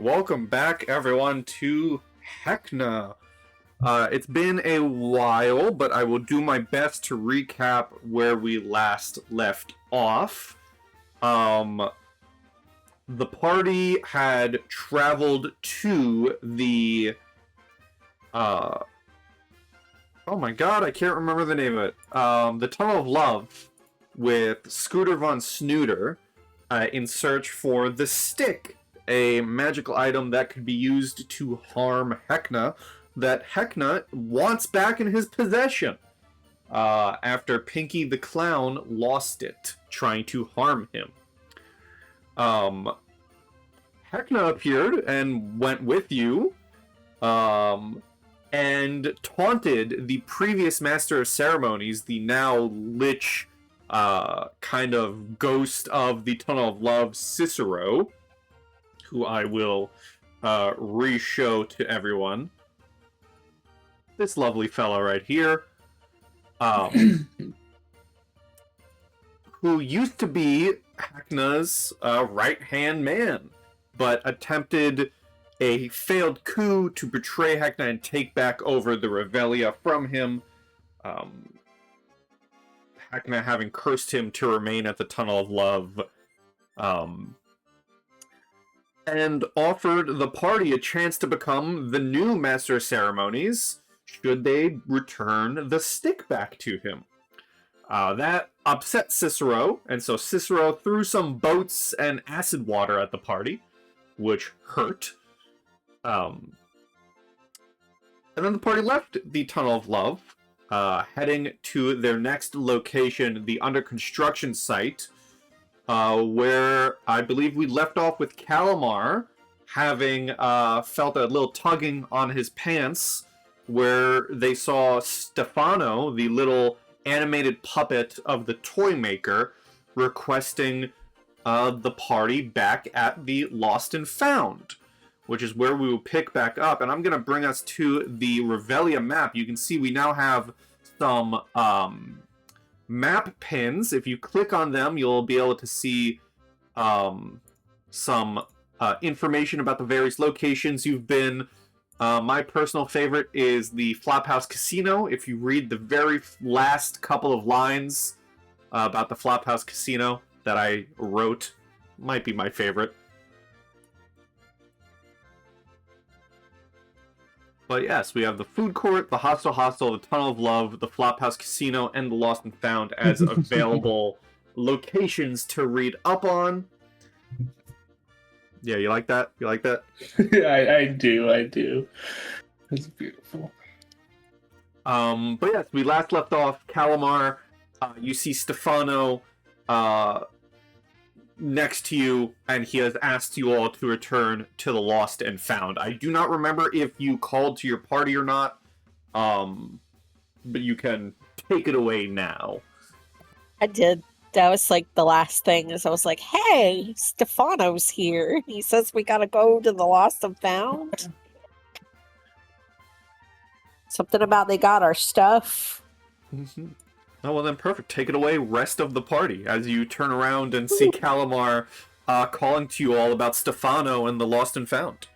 welcome back everyone to Heckna. It's been a while, but I will do my best to recap where we last left off. The party had traveled to the... oh my god, I can't remember the name of it. The Tunnel of Love with Scooter von Snooter in search for the stick, a magical item that could be used to harm Heckna, that Heckna wants back in his possession after Pinky the Clown lost it, trying to harm him. Heckna appeared and went with you, and taunted the previous Master of Ceremonies, the now lich kind of ghost of the Tunnel of Love, Cicero, who I will re-show to everyone. This lovely fellow right here, who used to be Heckna's right-hand man, but attempted a failed coup to betray Heckna and take back over the Revelia from him, Heckna having cursed him to remain at the Tunnel of Love, and offered the party a chance to become the new Master of Ceremonies should they return the stick back to him. That upset Cicero, and so Cicero threw some boats and acid water at the party, which hurt. And then the party left the Tunnel of Love, heading to their next location, the under construction site, where I believe we left off with Callimar having felt a little tugging on his pants, where they saw Stefano, the little animated puppet of the toy maker, requesting the party back at the Lost and Found, which is where we will pick back up. And I'm going to bring us to the Revelia map. You can see we now have some map pins. If you click on them, you'll be able to see some information about the various locations you've been. My personal favorite is the Flophouse Casino. If you read the very last couple of lines about the Flophouse Casino that I wrote, might be my favorite. But yes, we have the food court, the Hostel, the Tunnel of Love, the Flophouse Casino, and the Lost and Found as available locations to read up on. Yeah, you like that? You like that? I do. It's beautiful. But yes, we last left off Callimar. You see Stefano next to you, and he has asked you all to return to the Lost and Found. I do not remember if you called to your party or not, but you can take it away now. I did. That was like the last thing, is I was like, hey, Stefano's here. He says we gotta go to the Lost and Found. Something about they got our stuff. Mm-hmm. Oh, well then perfect. Take it away, rest of the party, as you turn around and see Callimar calling to you all about Stefano and the Lost and Found.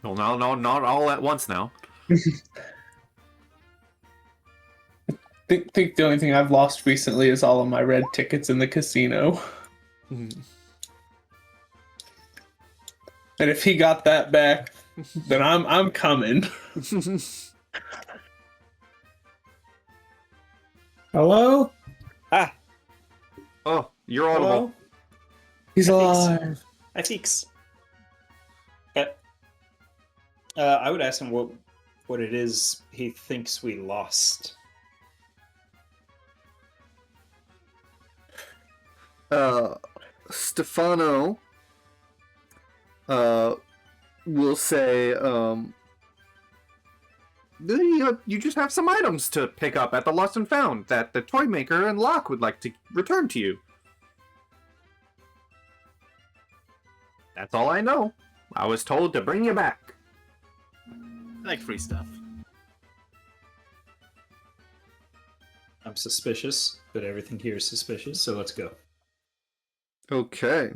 Well, no, not all at once now. I think the only thing I've lost recently is all of my red tickets in the casino. Mm-hmm. And if he got that back, then I'm coming. Hello? Ah, Oh, you're audible. hello? He's Thanks. alive. Hi, Feeks. I would ask him what it is he thinks we lost. Stefano will say, you just have some items to pick up at the Lost and Found that the toy maker and Locke would like to return to you. That's all I know. I was told to bring you back. I like free stuff. I'm suspicious, but everything here is suspicious, so let's go. Okay.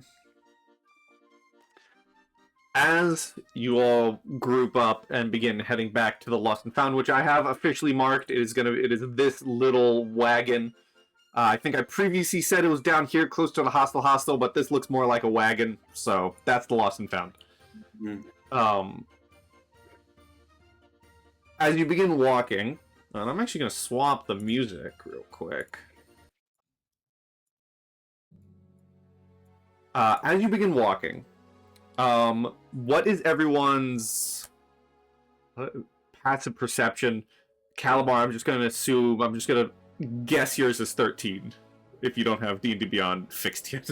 As you all group up and begin heading back to the Lost and Found, which I have officially marked, it is this little wagon. I think I previously said it was down here close to the hostel, but this looks more like a wagon, so that's the Lost and Found. As you begin walking, and I'm actually going to swap the music real quick. As you begin walking, what is everyone's passive perception? Callimar, I'm just going to guess yours is 13, if you don't have D&D Beyond fixed yet.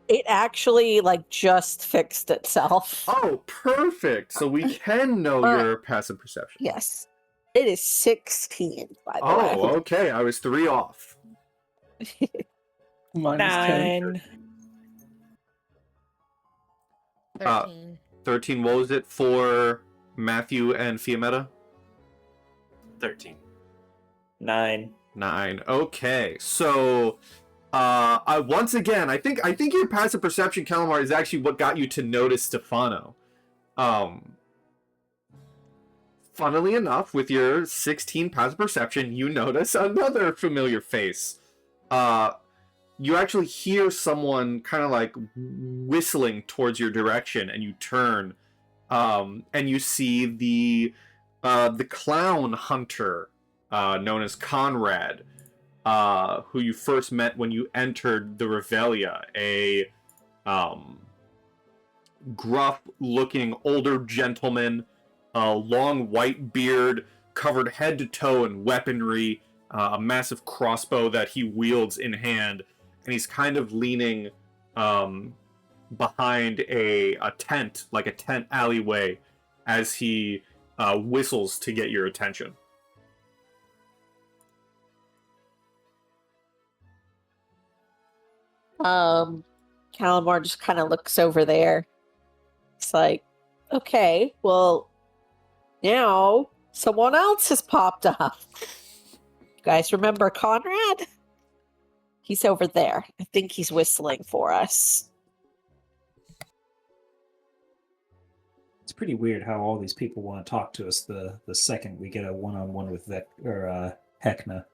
It actually, just fixed itself. Oh, perfect! So we can know your passive perception. Yes. It is 16, by the way. Oh, okay. I was 3 off. Minus 10. 13. 13, what was it for Mathew and Fiammetta? 13. 9. 9. Okay, so once again, I think your passive perception, Callimar, is actually what got you to notice Stefano. Funnily enough, with your 16 passive perception, you notice another familiar face. You actually hear someone kind of whistling towards your direction, and you turn, and you see the clown hunter, known as Conrad, who you first met when you entered the Revelia, a gruff-looking older gentleman, a long white beard, covered head to toe in weaponry, a massive crossbow that he wields in hand, and he's kind of leaning behind a tent, like a tent alleyway, as he whistles to get your attention. Callimar just kind of looks over there. It's like, okay, well, now someone else has popped up. You guys remember Conrad? He's over there. I think he's whistling for us. It's pretty weird how all these people want to talk to us the second we get a one-on-one with Heckna.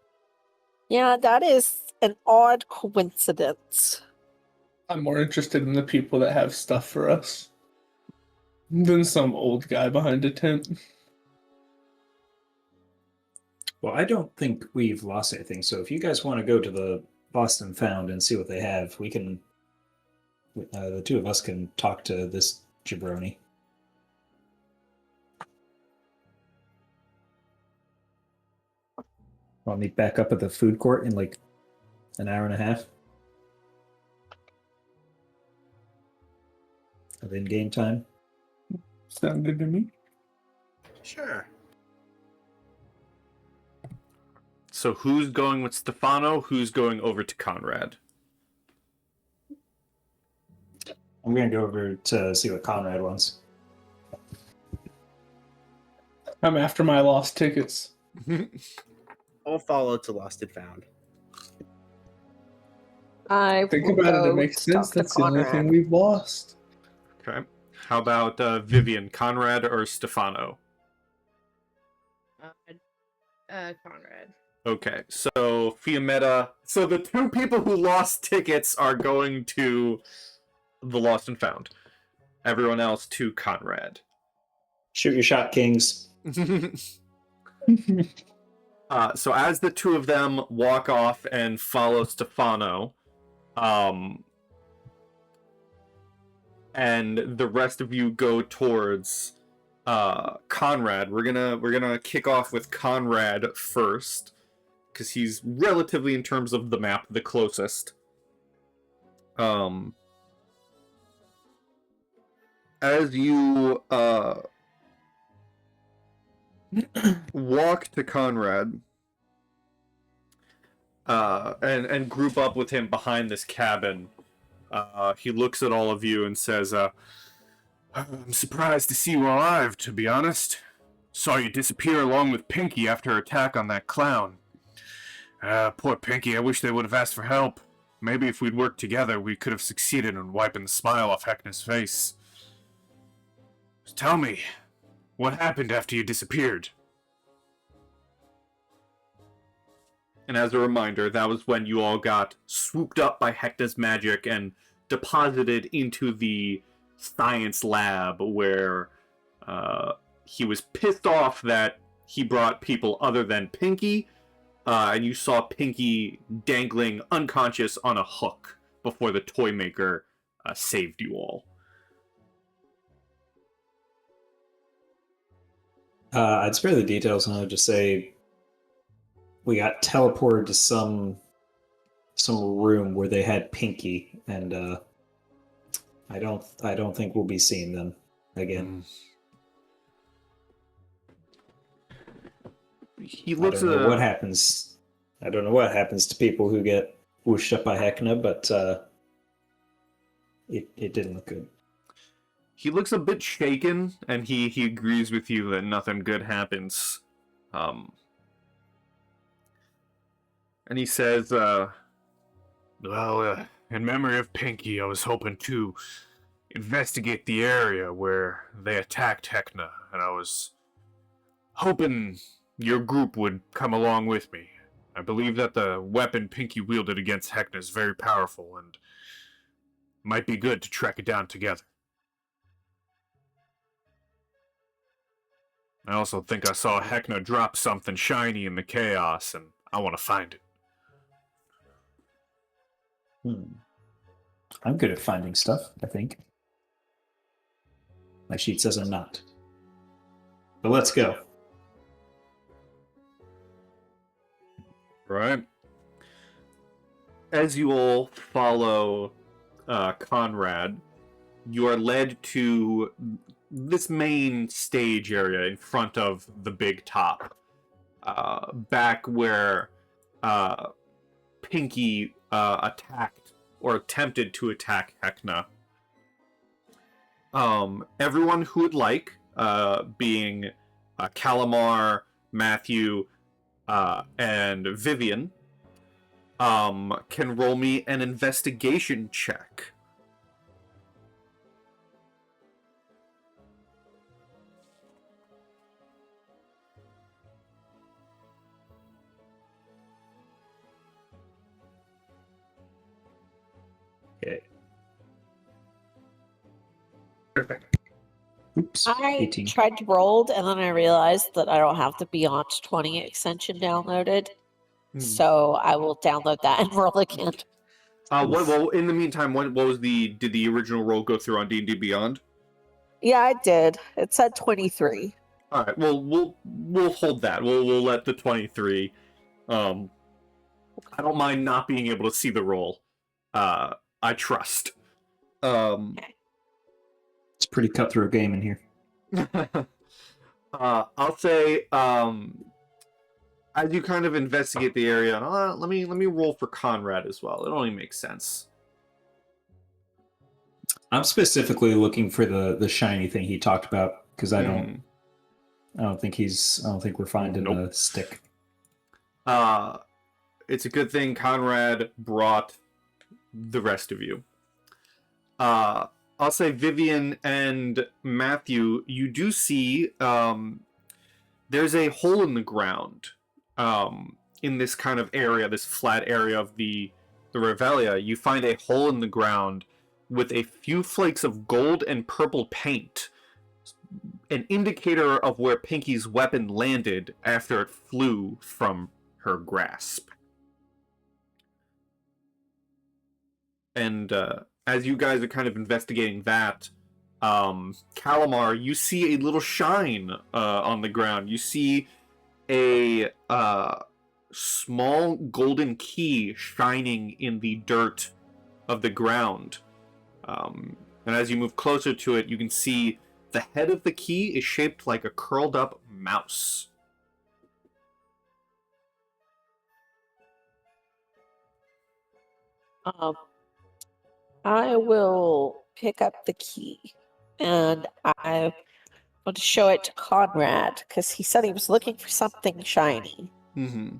Yeah, that is an odd coincidence. I'm more interested in the people that have stuff for us than some old guy behind a tent. Well, I don't think we've lost anything, so if you guys want to go to the Lost and Found and see what they have, we can... the two of us can talk to this jabroni. I'll meet back up at the food court in an hour and a half of in-game time. Sound good to me? Sure. So who's going with Stefano? Who's going over to Conrad? I'm going to go over to see what Conrad wants. I'm after my lost tickets. I'll follow to Lost and Found. I Think will about it, go it makes talk sense. to That's the only Conrad. thing we've lost. Okay. How about Vivien, Conrad or Stefano? Conrad. Okay, so Fiammetta. So the two people who lost tickets are going to the Lost and Found. Everyone else to Conrad. Shoot your shot, kings. So as the two of them walk off and follow Stefano, and the rest of you go towards Conrad, we're gonna kick off with Conrad first, because he's relatively, in terms of the map, the closest. As you walk to Conrad and group up with him behind this cabin, he looks at all of you and says, I'm surprised to see you alive, to be honest. Saw you disappear along with Pinky after her attack on that clown. Poor Pinky, I wish they would have asked for help. Maybe if we'd worked together, we could have succeeded in wiping the smile off Heckna's face. Just tell me, what happened after you disappeared? And as a reminder, that was when you all got swooped up by Heckna's magic and deposited into the science lab where he was pissed off that he brought people other than Pinky, and you saw Pinky dangling unconscious on a hook before the toy maker saved you all. I'd spare the details and I'd just say we got teleported to some room where they had Pinky, and I don't think we'll be seeing them again. He looks I don't know what happens. I don't know what happens to people who get whooshed up by Heckna, but it didn't look good. He looks a bit shaken, and he agrees with you that nothing good happens. And he says, in memory of Pinky, I was hoping to investigate the area where they attacked Heckna, and I was hoping your group would come along with me. I believe that the weapon Pinky wielded against Heckna is very powerful, and might be good to track it down together. I also think I saw Heckna drop something shiny in the chaos, and I want to find it. I'm good at finding stuff, I think. My sheet says I'm not. But let's go. Right. As you all follow Conrad, you are led to this main stage area in front of the big top. Back where Pinky attacked or attempted to attack Heckna. Everyone who would like, being Callimar, Mathew, and Vivien, can roll me an investigation check. Okay. Perfect. Oops. I 18. tried to roll, and then I realized that I don't have the Beyond 20 extension downloaded. So I will download that and roll again. Well, in the meantime, what was did the original roll go through on D&D Beyond? Yeah, I did. It said 23. All right. Well, we'll hold that. We'll let the 23. I don't mind not being able to see the roll. I trust. It's a pretty cutthroat game in here. I'll say, as you kind of investigate the area, let me roll for Conrad as well. It only makes sense. I'm specifically looking for the shiny thing he talked about because I don't think we're finding a stick. It's a good thing Conrad brought the rest of you. I'll say Vivien and Mathew, you do see there's a hole in the ground in this kind of area, this flat area of the Revelia. You find a hole in the ground with a few flakes of gold and purple paint, an indicator of where Pinky's weapon landed after it flew from her grasp. And as you guys are kind of investigating that, Callimar, you see a little shine on the ground. You see a small golden key shining in the dirt of the ground. And as you move closer to it, you can see the head of the key is shaped like a curled up mouse. I will pick up the key, and I want to show it to Conrad because he said he was looking for something shiny. Mm-hmm.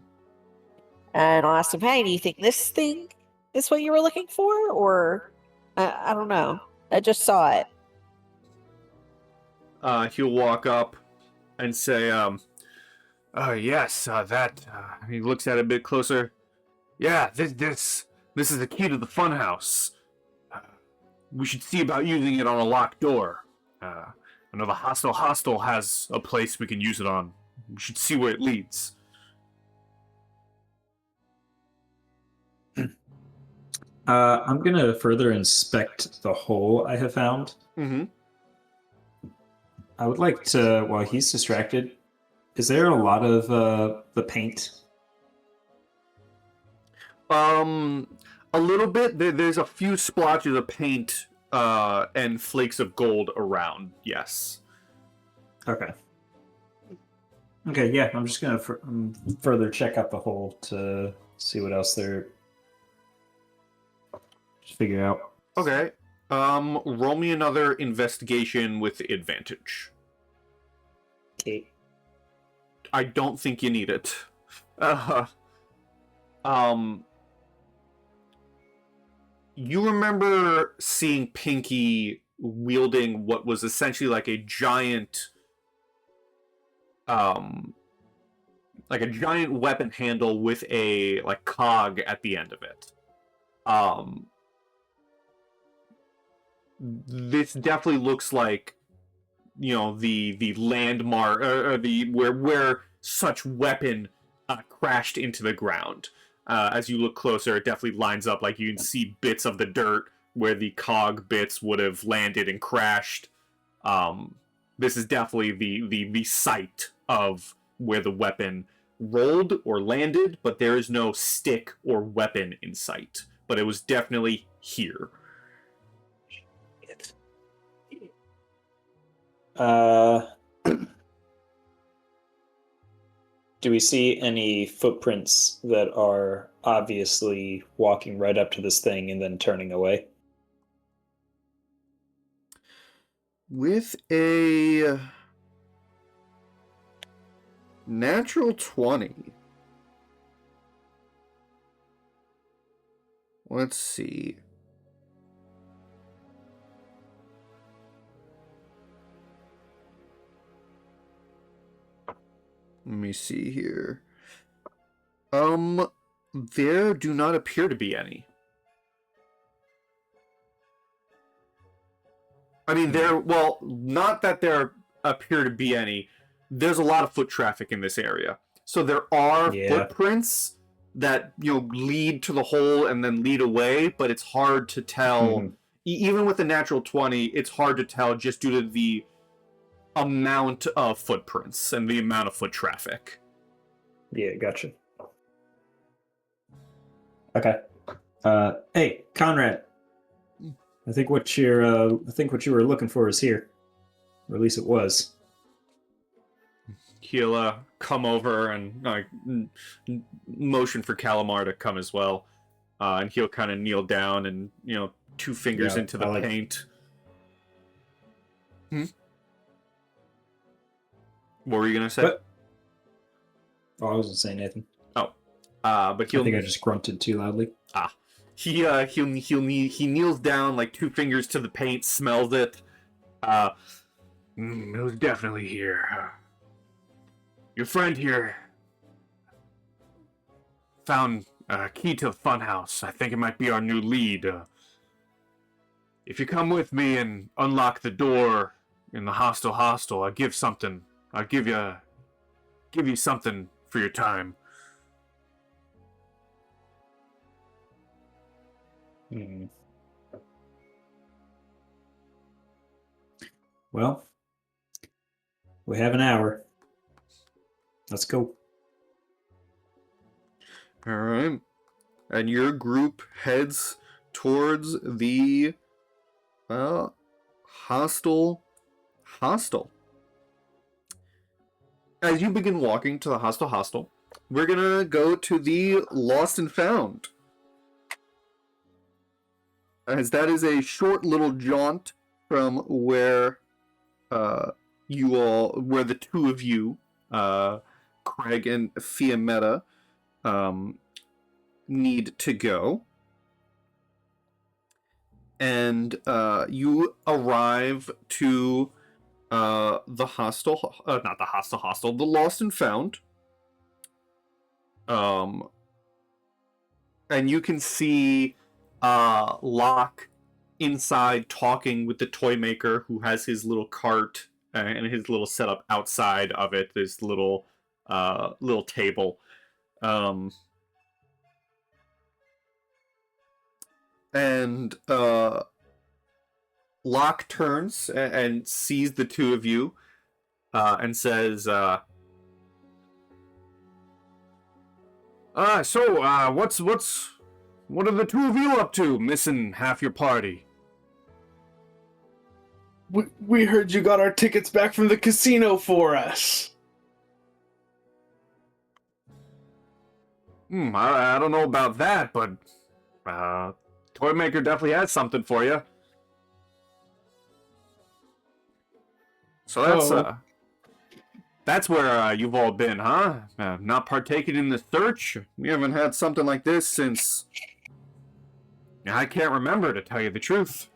And I'll ask him, hey, do you think this thing is what you were looking for? Or, I don't know. I just saw it. He'll walk up and say, yes, that. He looks at it a bit closer. Yeah, this is the key to the funhouse. We should see about using it on a locked door. I know the hostel has a place we can use it on. We should see where it leads. I'm gonna further inspect the hole I have found. Mm-hmm. I would like to, while he's distracted, is there a lot of the paint? A little bit. There's a few splotches of paint and flakes of gold around. Yes. Okay. Okay, yeah, I'm just gonna further check out the hole to see what else there. Just figure out. Okay. Roll me another investigation with advantage. Okay. I don't think you need it. You remember seeing Pinky wielding what was essentially like a giant, weapon handle with a cog at the end of it. This definitely looks like, the landmark or the where such weapon crashed into the ground. As you look closer, it definitely lines up. Like, you can see bits of the dirt where the cog bits would have landed and crashed. This is definitely the site of where the weapon rolled or landed, but there is no stick or weapon in sight. But it was definitely here. Do we see any footprints that are obviously walking right up to this thing and then turning away? With a natural 20. Let's see. Let me see here. There do not appear to be any. I mean, not that there appear to be any. There's a lot of foot traffic in this area. So there are footprints that, lead to the hole and then lead away, but it's hard to tell. Mm-hmm. Even with the natural 20, it's hard to tell just due to the amount of footprints and the amount of foot traffic. Yeah, gotcha. Okay. Hey, Conrad. I think what you were looking for is here, or at least it was. He'll come over and motion for Callimar to come as well, and he'll kind of kneel down and two fingers into the paint. What were you gonna say? Oh, I wasn't saying anything. Oh, but he'll. I think I just grunted too loudly. He kneels down, two fingers to the paint, smells it. It was definitely here. Your friend here found a key to the funhouse. I think it might be our new lead. If you come with me and unlock the door in the hostel, I'll give something. I'll give you something for your time. Well, we have an hour. Let's go. All right. And your group heads towards the hostel. As you begin walking to the hostel, we're gonna go to the Lost and Found. As that is a short little jaunt from where where the two of you, Kreg and Fiammetta, need to go. And you arrive to the hostel, not the hostel, the Lost and Found. And you can see Locke inside talking with the toy maker, who has his little cart and his little setup outside of it. This little table. And Locke turns and sees the two of you and says, so what are the two of you up to, missing half your party? We heard you got our tickets back from the casino for us. I don't know about that, but toy maker definitely has something for you. So that's where you've all been, huh? Not partaking in the search? We haven't had something like this since... I can't remember, to tell you the truth.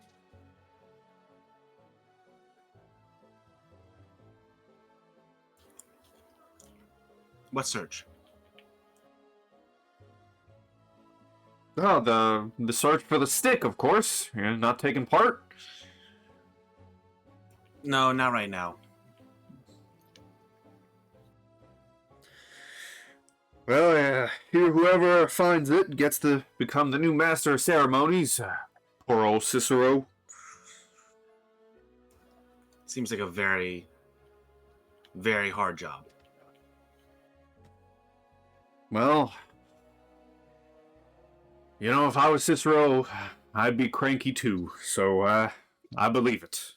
What search? Oh, the search for the stick, of course. You're not taking part? No, not right now. Well, whoever finds it gets to become the new master of ceremonies. Poor old Cicero. Seems like a very, very hard job. Well, if I was Cicero, I'd be cranky too, so, I believe it.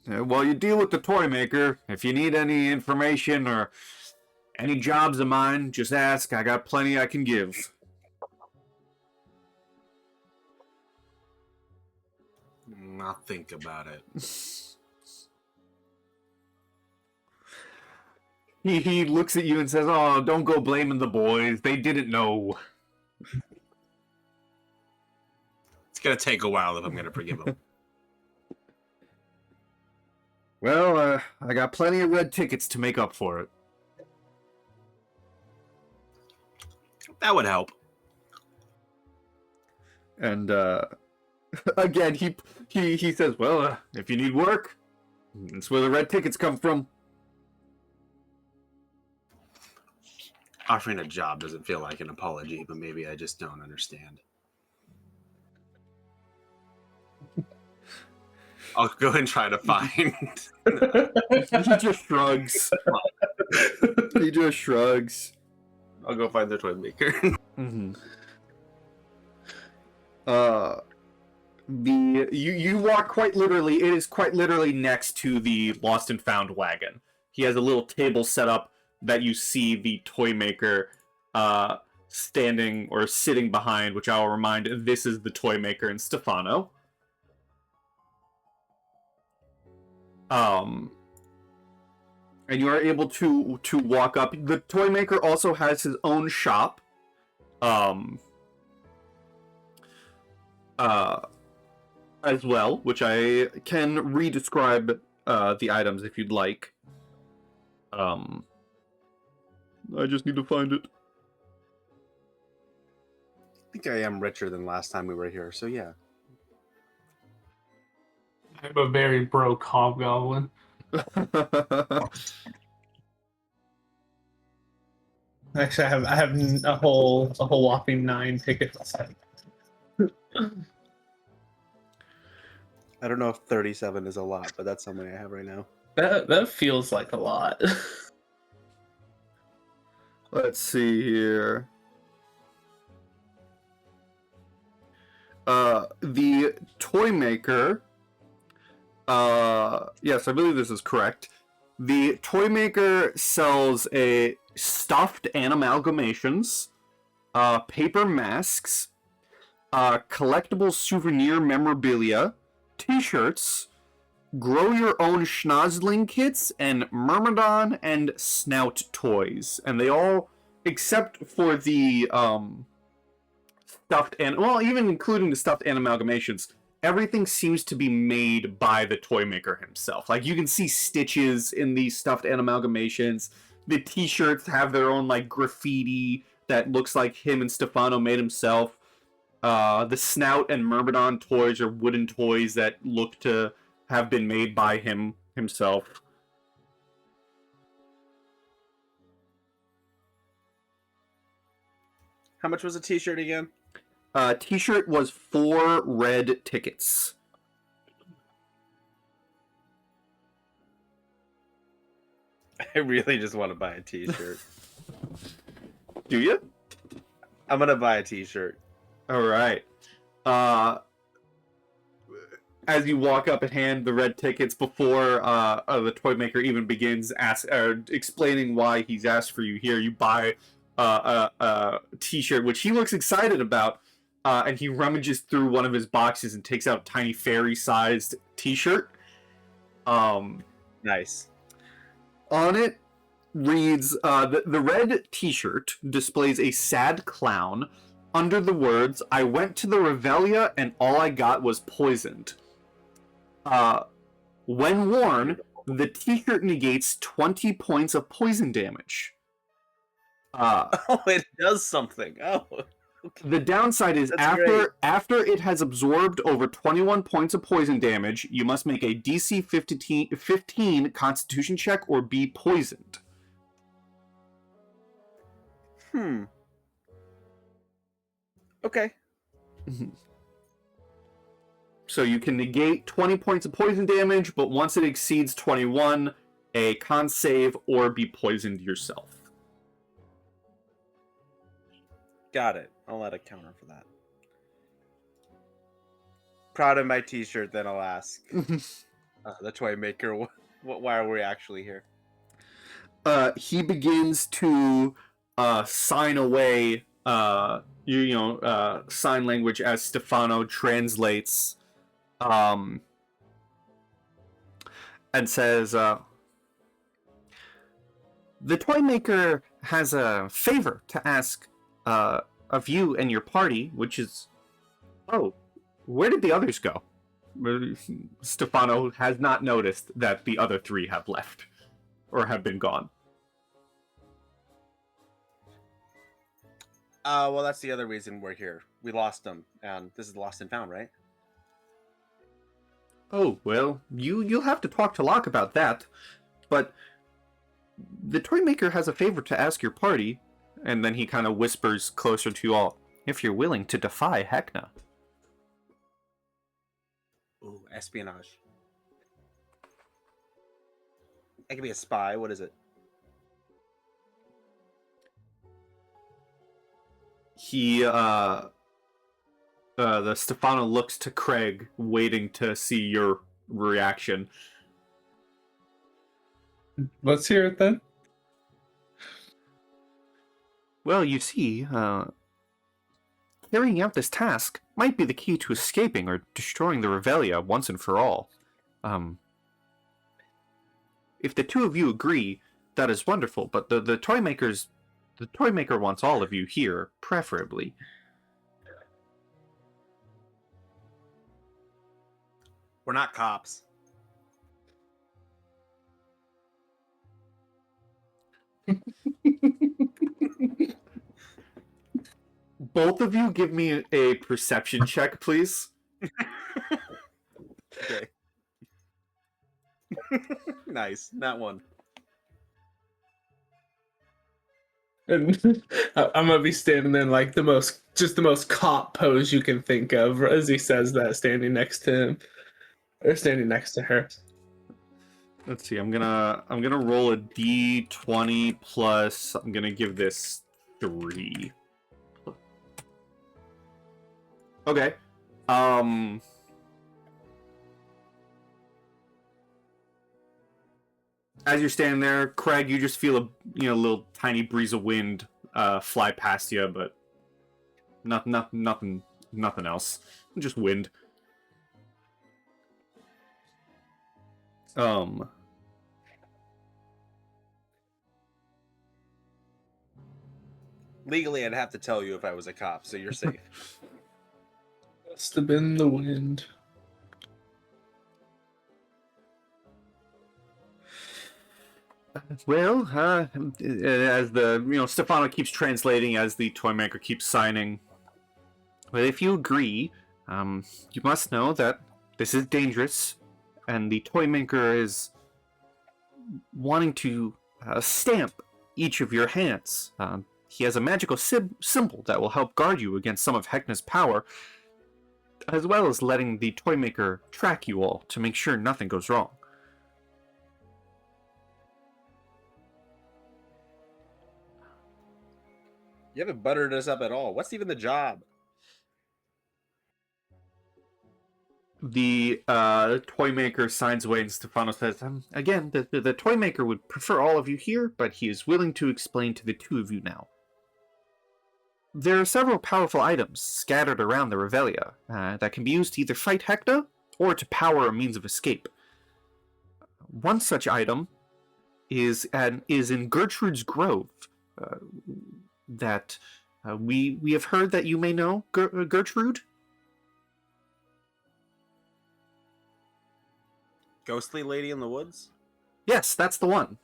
While you deal with the toy maker, if you need any information or any jobs of mine, just ask. I got plenty I can give. I'll think about it. He looks at you and says, "Oh, don't go blaming the boys. They didn't know." It's gonna take a while if I'm gonna forgive them. Well, I got plenty of red tickets to make up for it. That would help. And again, he says, "Well, if you need work, that's where the red tickets come from." Offering a job doesn't feel like an apology, but maybe I just don't understand. I'll go and try to find. He just shrugs. He just shrugs. I'll go find the toy maker. Mm-hmm. You walk quite literally. It is quite literally next to the lost and found wagon. He has a little table set up that you see the toy maker standing or sitting behind, which I'll remind, this is the toy maker and Stefano. And you are able to walk up. The toy maker also has his own shop. As well, which I can re-describe the items if you'd like. I just need to find it. I think I am richer than last time we were here, so yeah. I'm a very broke hobgoblin. Actually, I have a whole whopping 9 tickets. I don't know if 37 is a lot, but that's how many I have right now. That feels like a lot. Let's see here. The toy maker. Yes, I believe this is correct. The toy maker sells a stuffed and amalgamations, paper masks, collectible souvenir memorabilia, T-shirts, grow your own schnozzling kits and myrmidon and snout toys. And they all, except for the stuffed and, well, even including the stuffed and amalgamations, everything seems to be made by the toy maker himself. Like, you can see stitches in these stuffed and amalgamations. The t-shirts have their own, like, graffiti that looks like him and Stefano made himself. The snout and myrmidon toys are wooden toys that look to have been made by him himself. How much was a t-shirt again? T-shirt was 4 red tickets. I really just want to buy a t-shirt. Do you? I'm gonna buy a t-shirt. All right. As you walk up and hand the red tickets before the toy maker even begins explaining why he's asked for you here, you buy a t-shirt, which he looks excited about, and he rummages through one of his boxes and takes out a tiny fairy-sized t-shirt. Nice. On it reads, the red t-shirt displays a sad clown under the words, "I went to the Revelia and all I got was poisoned." When worn, the t-shirt negates 20 points of poison damage. Oh, it does something. Oh. The downside is after it has absorbed over 21 points of poison damage, you must make a DC 15 Constitution check or be poisoned. Okay. So you can negate 20 points of poison damage, but once it exceeds 21, a con save or be poisoned yourself. Got it. I'll add a counter for that. Proud of my t-shirt, then I'll ask the toy maker, why are we actually here? He begins to sign away, sign language as Stefano translates, and says, "The toy maker has a favor to ask of you and your party, which is... Oh, where did the others go?" Stefano has not noticed that the other 3 have left, or have been gone. Well, that's the other reason we're here. We lost them, and this is the lost and found, right? Oh, well, you'll have to talk to Locke about that, but the toy maker has a favor to ask your party, and then he kind of whispers closer to you all, "If you're willing to defy Heckna." Ooh, espionage. I could be a spy. What is it? The Stefano looks to Kreg, waiting to see your reaction. Let's hear it then. Well, you see, carrying out this task might be the key to escaping or destroying the Revelia once and for all. If the 2 of you agree, that is wonderful, but the toy maker wants all of you here, preferably. We're not cops. Both of you give me a perception check, please. Okay. Nice. Not one. And I'm gonna be standing there in like the most cop pose you can think of as he says that, standing next to him. Or standing next to her. Let's see, I'm gonna roll a d20 plus, I'm gonna give this 3. Okay. As you're standing there, Kreg, you just feel a little tiny breeze of wind fly past you, but nothing else. Just wind. Um, Legally, I'd have to tell you if I was a cop, so you're safe. Must have been the wind. well, as the Stefano keeps translating as the toy maker keeps signing. But if you agree, you must know that this is dangerous, and the toy maker is wanting to stamp each of your hands. He has a magical symbol that will help guard you against some of Heckna's power, as well as letting the toy maker track you all to make sure nothing goes wrong. You haven't buttered us up at all. What's even the job? The toy maker signs away, and Stefano says, again, the toy maker would prefer all of you here, but he is willing to explain to the two of you now. There are several powerful items scattered around the Revelia that can be used to either fight Heckna or to power a means of escape. One such item is in Gertrude's Grove, that we have heard that you may know Gertrude. Ghostly lady in the woods? Yes, that's the one.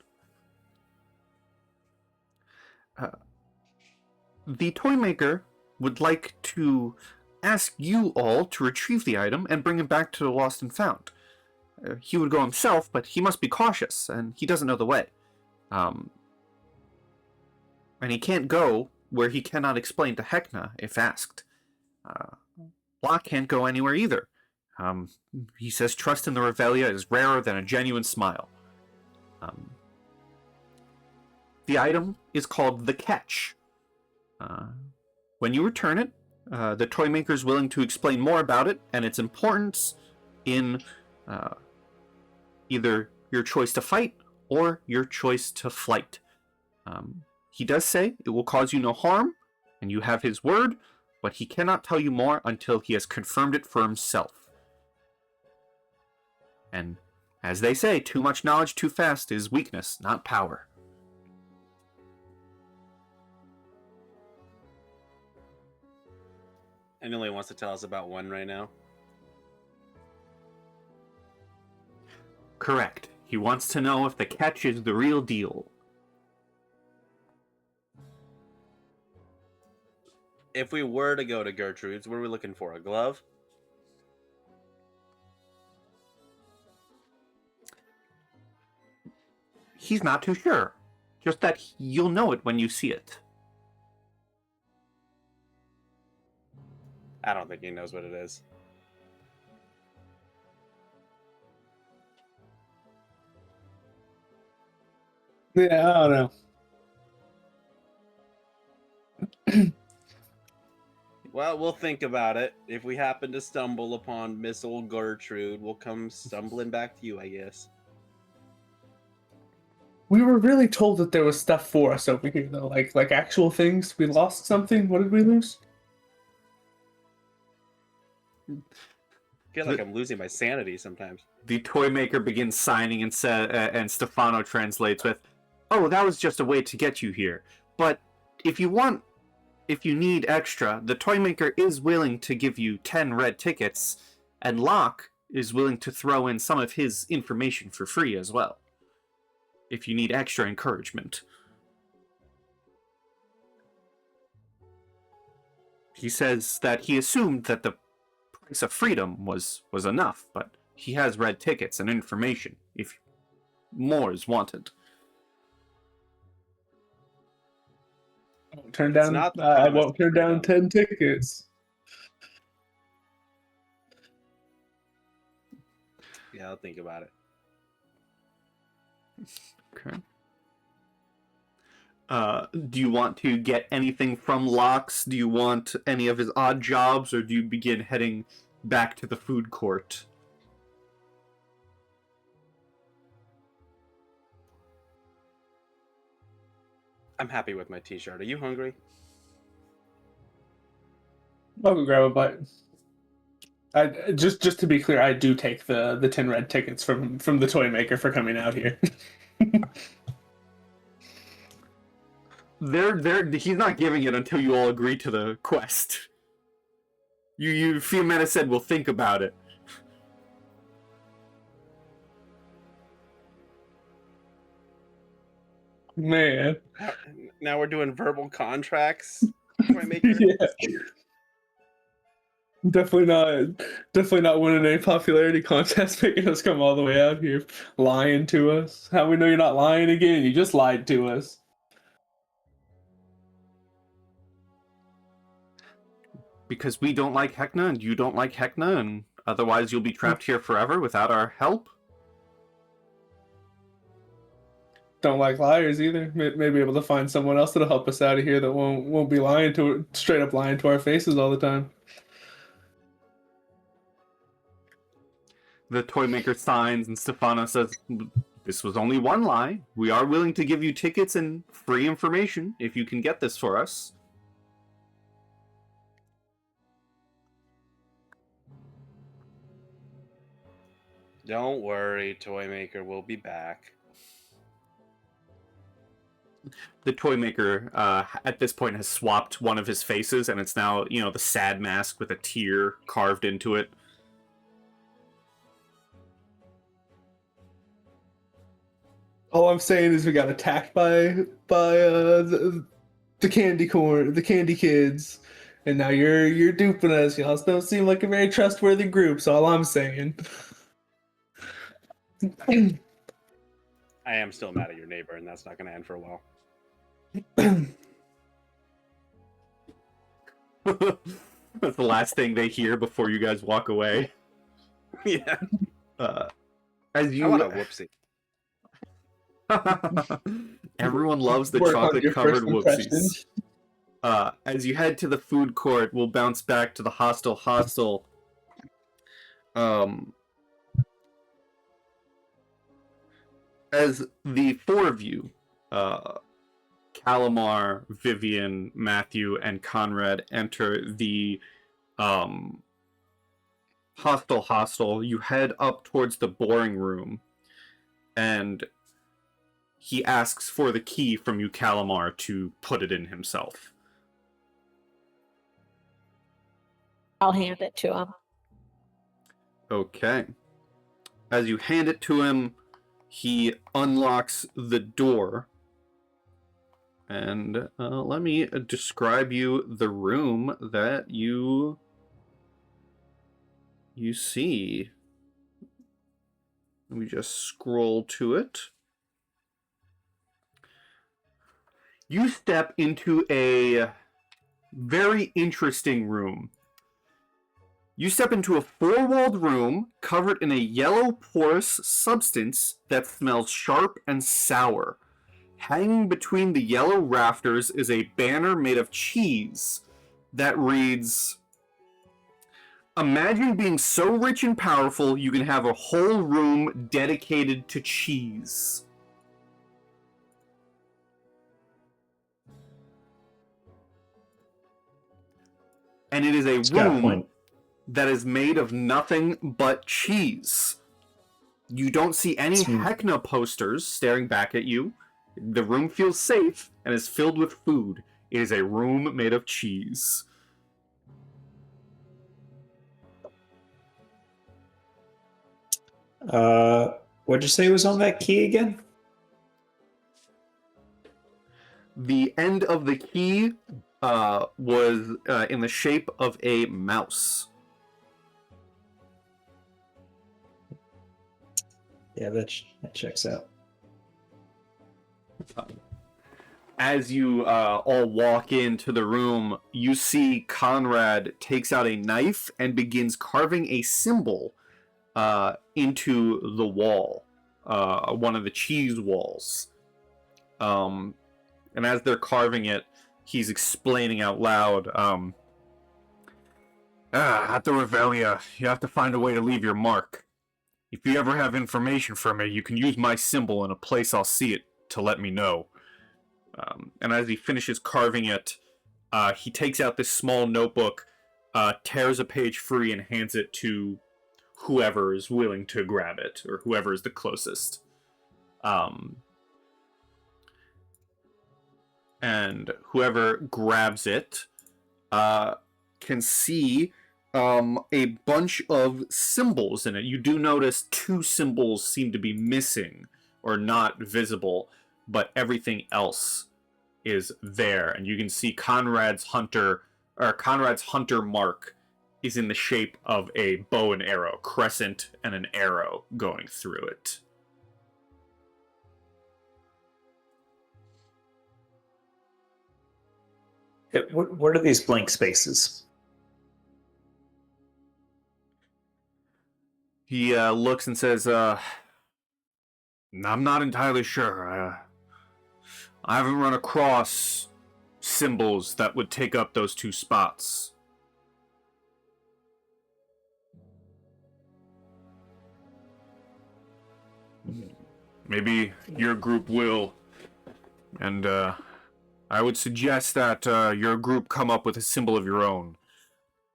The toy maker would like to ask you all to retrieve the item and bring it back to the Lost and Found. He would go himself, but he must be cautious, and he doesn't know the way. And he can't go where he cannot explain to Heckna if asked. Locke can't go anywhere either. He says trust in the Revelia is rarer than a genuine smile. The item is called the Catch. When you return it, the toy maker is willing to explain more about it and its importance in either your choice to fight or your choice to flight. He does say it will cause you no harm, and you have his word, but he cannot tell you more until he has confirmed it for himself. And as they say, too much knowledge too fast is weakness, not power. And he only wants to tell us about one right now. Correct. He wants to know if the Catch is the real deal. If we were to go to Gertrude's, what are we looking for? A glove? He's not too sure. Just that you'll know it when you see it. I don't think he knows what it is. Yeah, I don't know. Well, we'll think about it. If we happen to stumble upon Miss Old Gertrude, we'll come stumbling back to you, I guess. We were really told that there was stuff for us over here, though, like actual things. We lost something. What did we lose? I feel like I'm losing my sanity sometimes. The toy maker begins signing and Stefano translates with, "Oh, that was just a way to get you here. But if you need extra, the toy maker is willing to give you 10 red tickets, and Locke is willing to throw in some of his information for free as well, if you need extra encouragement." He says that he assumed that the price of freedom was enough, but he has red tickets and information if more is wanted. I won't turn down. not the I promise won't of turn down freedom. 10 tickets. Yeah, I'll think about it. Okay. Do you want to get anything from Locke's? Do you want any of his odd jobs, or do you begin heading back to the food court? I'm happy with my t-shirt. Are you hungry? I'll go grab a bite. I just to be clear, I do take the 10 red tickets from the toy maker for coming out here. He's not giving it until you all agree to the quest. Fiammetta said we'll think about it. Man. Now we're doing verbal contracts. Toy maker. Yeah. Definitely not winning any popularity contest, making us come all the way out here, lying to us. How we know you're not lying again? You just lied to us. Because we don't like Heckna and you don't like Heckna, and otherwise you'll be trapped here forever without our help. Don't like liars either. May be able to find someone else that'll help us out of here that won't be straight up lying to our faces all the time. The toy maker signs, and Stefano says, "This was only one lie. We are willing to give you tickets and free information if you can get this for us." Don't worry, toy maker. We'll be back. The toy maker, at this point, has swapped one of his faces, and it's now, the sad mask with a tear carved into it. All I'm saying is we got attacked by the candy kids, and now you're duping us. Y'all don't seem like a very trustworthy group. So all I'm saying. I am still mad at your neighbor, and that's not going to end for a while. That's the last thing they hear before you guys walk away. Yeah. As you I want a whoopsie. Everyone loves the Work on your chocolate-covered first impression. whoopsies. As you head to the food court, we'll bounce back to the hostel. As the four of you, Callimar, Vivien, Mathew, and Conrad enter the hostel, you head up towards the boring room, and he asks for the key from you, Callimar, to put it in himself. I'll hand it to him. Okay. As you hand it to him, he unlocks the door. And let me describe you the room that you see. Let me just scroll to it. You step into a very interesting room. You step into a four-walled room covered in a yellow porous substance that smells sharp and sour. Hanging between the yellow rafters is a banner made of cheese that reads, "Imagine being so rich and powerful you can have a whole room dedicated to cheese." And it is a room that is made of nothing but cheese. You don't see any Heckna posters staring back at you. The room feels safe and is filled with food. It is a room made of cheese. What'd you say was on that key again? The end of the key was in the shape of a mouse. Yeah, that checks out. As you all walk into the room, you see Conrad takes out a knife and begins carving a symbol into the wall, one of the cheese walls. And as they're carving it, he's explaining out loud, at the Revelia, you have to find a way to leave your mark. If you ever have information for me, you can use my symbol in a place I'll see it to let me know. And as he finishes carving it, he takes out this small notebook tears a page free and hands it to whoever is willing to grab it, or whoever is the closest. And whoever grabs it can see a bunch of symbols in it. You do notice 2 symbols seem to be missing or not visible, but everything else is there. And you can see Conrad's hunter mark is in the shape of a bow and arrow, crescent and an arrow going through it. What are these blank spaces? He looks and says, I'm not entirely sure. I haven't run across symbols that would take up those 2 spots. Maybe your group will. And I would suggest that your group come up with a symbol of your own.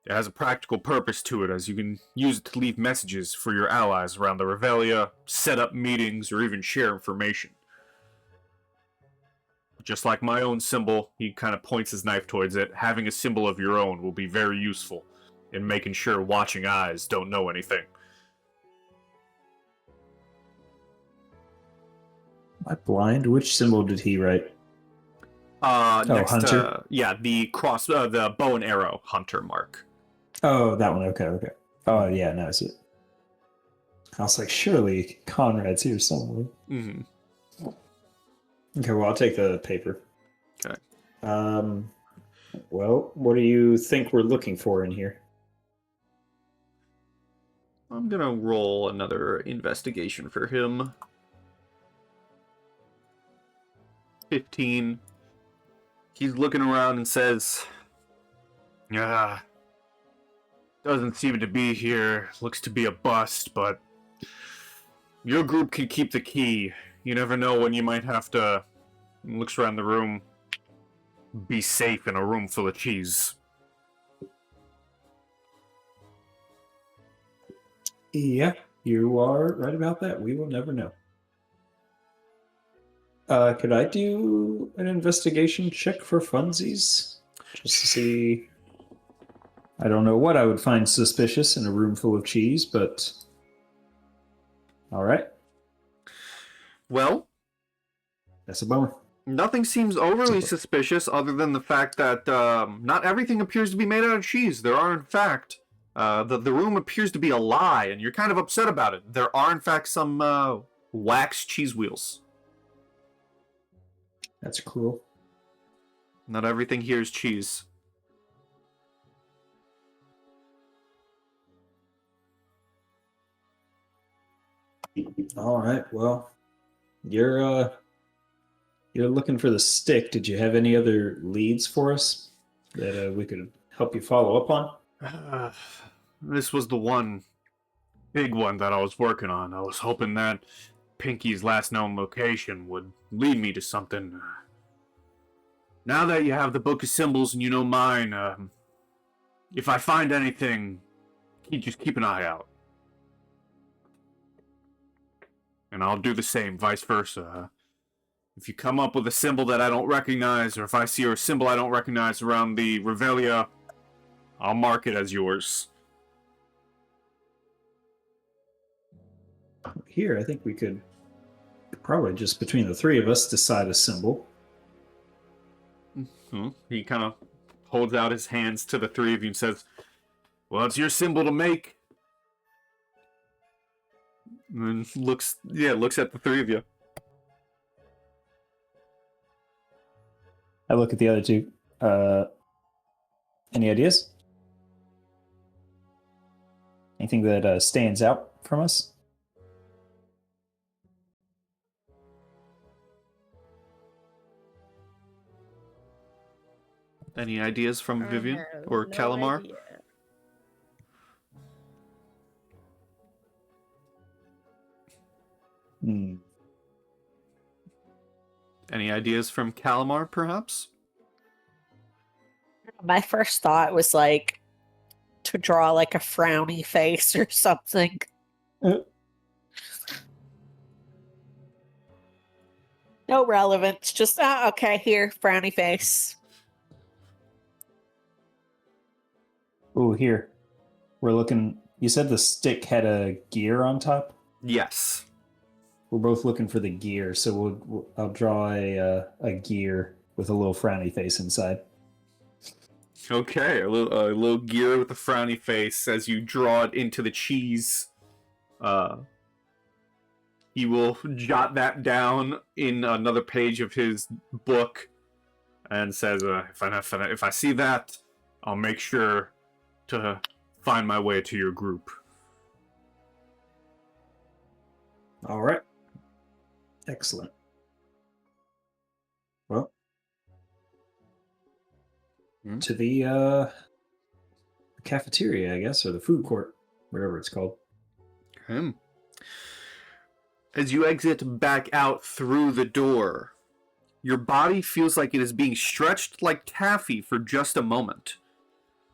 It has a practical purpose to it, as you can use it to leave messages for your allies around the Revelia, set up meetings, or even share information. Just like my own symbol, he kind of points his knife towards it, having a symbol of your own will be very useful in making sure watching eyes don't know anything. Am I blind? Which symbol did he write? Hunter? The cross, the bow and arrow hunter mark. Oh, that one. Okay. Oh, yeah, now I see it. I was like, surely Conrad's here somewhere. Mm-hmm. Okay, well, I'll take the paper. Okay. Well, what do you think we're looking for in here? I'm gonna roll another investigation for him. 15. He's looking around and says, doesn't seem to be here. Looks to be a bust, but your group can keep the key. You never know when you might have to. Looks around the room. Be safe in a room full of cheese. Yeah, you are right about that. We will never know. Could I do an investigation check for funsies? Just to see... I don't know what I would find suspicious in a room full of cheese, but... Alright. Well, That's a bummer. nothing seems overly suspicious other than the fact that not everything appears to be made out of cheese. There are, in fact, the room appears to be a lie, and you're kind of upset about it. There are, in fact, some wax cheese wheels. That's cruel. Not everything here is cheese. Alright, well... You're looking for the stick. Did you have any other leads for us that we could help you follow up on? This was the one big one that I was working on. I was hoping that Pinky's last known location would lead me to something. Now that you have the Book of Symbols and you know mine, if I find anything, just keep an eye out. And I'll do the same, vice versa. If you come up with a symbol that I don't recognize, or if I see a symbol I don't recognize around the Revelia, I'll mark it as yours. Here, I think we could probably just between the 3 of us decide a symbol. He kind of holds out his hands to the 3 of you and says, well, it's your symbol to make. And looks at the 3 of you. I look at the other 2. Any ideas? Anything that stands out from us? Any ideas from Vivien or Callimar? Idea. Any ideas from Callimar, perhaps? My first thought was like, to draw like a frowny face or something. No relevance. Just okay. Here, frowny face. Oh, here. We're looking. You said the stick had a gear on top? Yes. We're both looking for the gear, so I'll draw a gear with a little frowny face inside. Okay, a little gear with a frowny face as you draw it into the cheese. He will jot that down in another page of his book and says, if I see that, I'll make sure to find my way to your group. All right. Excellent. Well, to the cafeteria, I guess, or the food court, whatever it's called. As you exit back out through the door, your body feels like it is being stretched like taffy for just a moment.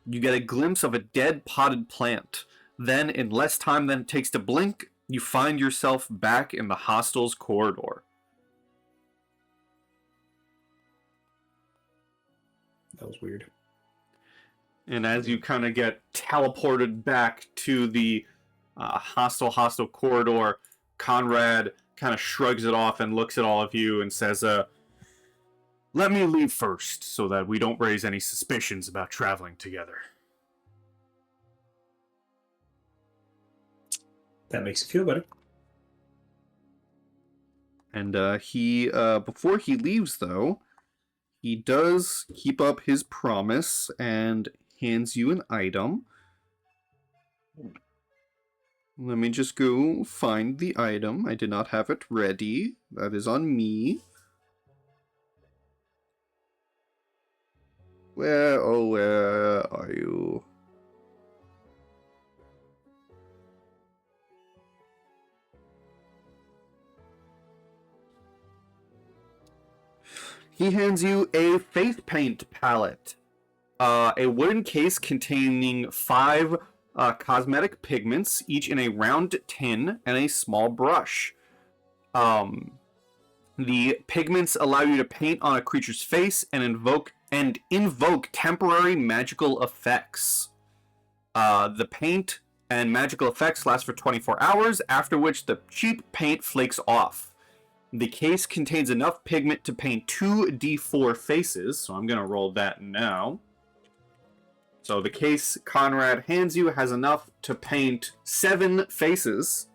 You get a glimpse of a dead potted plant. Then, in less time than it takes to blink, you find yourself back in the hostel's corridor. That was weird. And as you kind of get teleported back to the hostel corridor, Conrad kind of shrugs it off and looks at all of you and says, let me leave first so that we don't raise any suspicions about traveling together. That makes you feel better. And he, before he leaves though, he does keep up his promise and hands you an item. Let me just go find the item. I did not have it ready. That is on me. Where are you? He hands you a face paint palette. A wooden case containing 5 cosmetic pigments, each in a round tin and a small brush. The pigments allow you to paint on a creature's face and invoke temporary magical effects. The paint and magical effects last for 24 hours, after which the cheap paint flakes off. The case contains enough pigment to paint 2d4 faces, so I'm going to roll that now. So the case Conrad hands you has enough to paint 7 faces.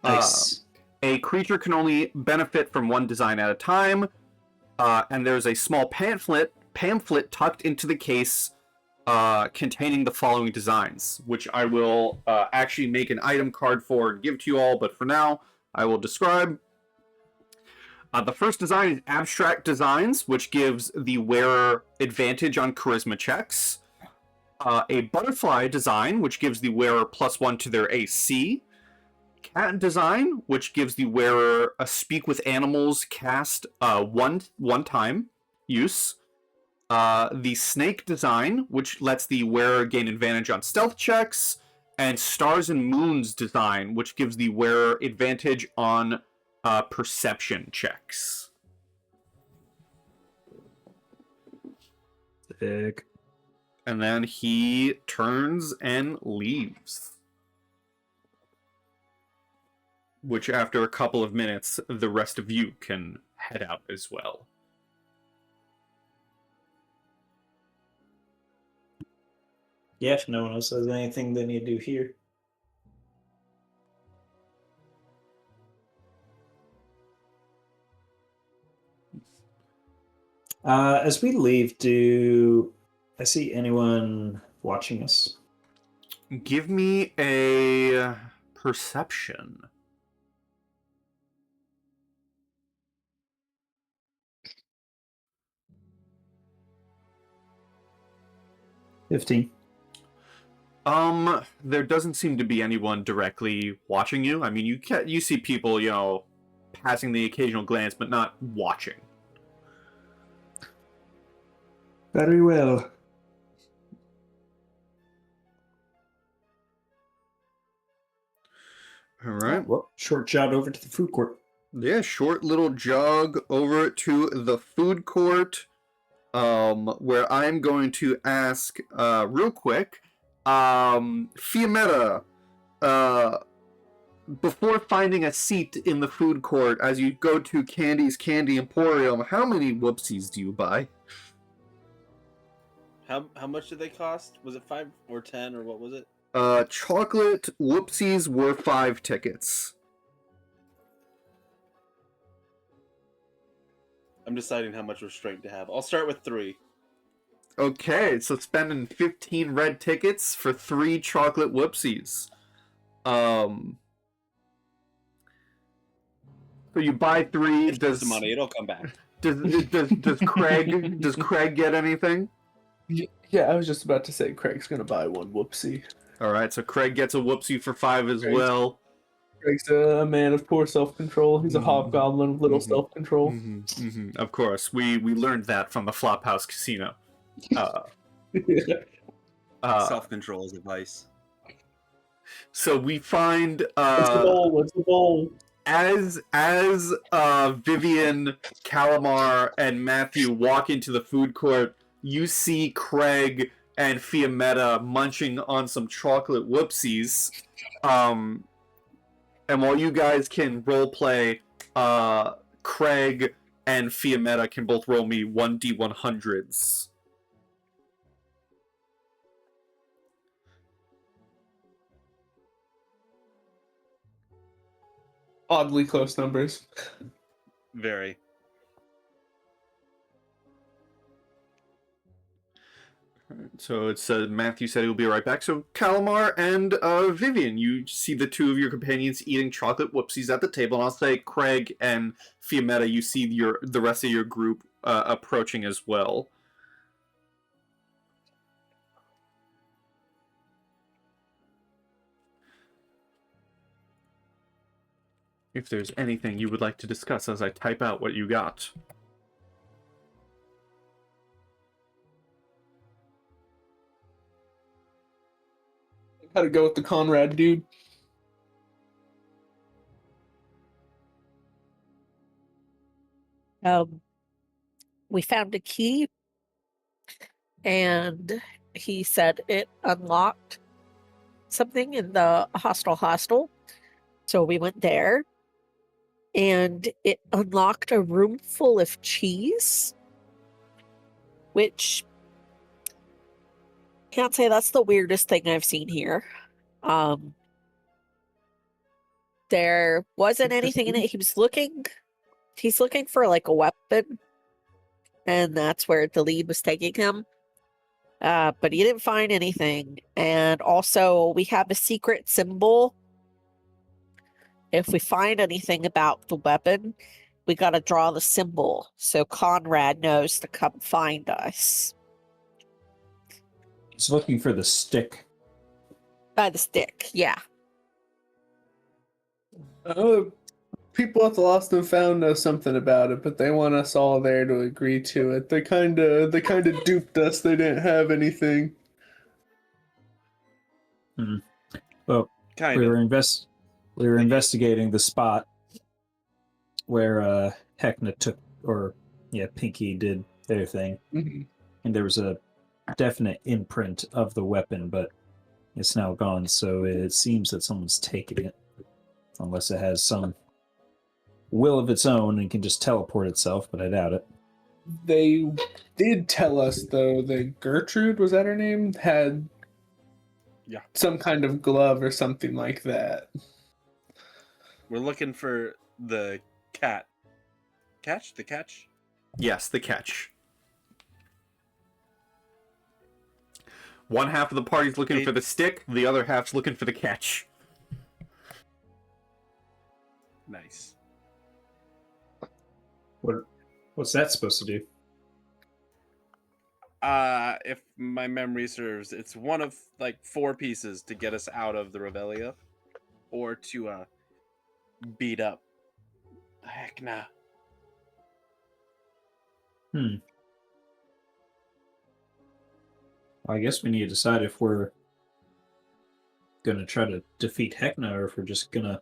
Nice. A creature can only benefit from 1 design at a time, and there's a small pamphlet tucked into the case containing the following designs, which I will actually make an item card for and give to you all, but for now, I will describe. The first design is Abstract Designs, which gives the wearer advantage on charisma checks. A Butterfly Design, which gives the wearer +1 to their AC. Cat Design, which gives the wearer a Speak with Animals cast one time use. The Snake Design, which lets the wearer gain advantage on stealth checks. And Stars and Moons Design, which gives the wearer advantage on perception checks. Sick. And then he turns and leaves. Which, after a couple of minutes, the rest of you can head out as well. Yeah, if no one else has anything they need to do here. As we leave, do I see anyone watching us? Give me a perception. $15. There doesn't seem to be anyone directly watching you. I mean, you see people, passing the occasional glance, but not watching. Very well. All right. Well, short jog over to the food court. Yeah, short little jog over to the food court, where I'm going to ask, real quick, Fiammetta, before finding a seat in the food court, as you go to Candy's Candy Emporium, how many whoopsies do you buy? How much did they cost? Was it 5 or 10 or what was it? Chocolate whoopsies were 5 tickets. I'm deciding how much restraint to have. I'll start with 3. Okay, so spending 15 red tickets for 3 chocolate whoopsies. So you buy 3. It's just the money. It'll come back. Does Kreg get anything? Yeah, I was just about to say Craig's gonna buy one whoopsie. All right, so Kreg gets a whoopsie for 5 as Craig's- well. Craig's a man of poor self-control. He's a Mhm. hobgoblin of little Mhm. self-control. Of course, we learned that from the Flophouse Casino. Self-control is a vice. So we find What's the bowl? What's the bowl? as Vivien, Callimar, and Mathew walk into the food court, you see Kreg and Fiammetta munching on some chocolate whoopsies. And while you guys can roleplay, Kreg and Fiammetta can both roll me 1d100s. Oddly close numbers. Very. So it's Mathew said he'll be right back. So Callimar and Vivien, you see the 2 of your companions eating chocolate whoopsies at the table, and I'll say Kreg and Fiammetta, you see the rest of your group approaching as well. If there's anything you would like to discuss as I type out what you got. Gotta go with the Conrad dude. We found a key, and he said it unlocked something in the hostel. So we went there, and it unlocked a room full of cheese, which can't say that's the weirdest thing I've seen here. There wasn't anything in it. He's looking for like a weapon, and that's where the lead was taking him. But he didn't find anything. And also, we have a secret symbol. If we find anything about the weapon, we gotta draw the symbol so Conrad knows to come find us. He's looking for the stick. By the stick, yeah. People at the Lost and Found know something about it, but they want us all there to agree to it. They kind of duped us. They didn't have anything. Well, Kind we of. were investigating the spot where Heckna Pinky did their thing, Mhm. and there was a definite imprint of the weapon, but it's now gone. So it seems that someone's taken it, unless it has some will of its own and can just teleport itself. But I doubt it. They did tell us though that Gertrude, was that her name, had some kind of glove or something like that. We're looking for the cat. Catch? The catch? Yes, the catch. One half of the party's looking for the stick, the other half's looking for the catch. Nice. What's that supposed to do? If my memory serves, it's one of like 4 pieces to get us out of the Revelia, or to beat up Heckna. I guess we need to decide if we're gonna try to defeat Heckna or if we're just gonna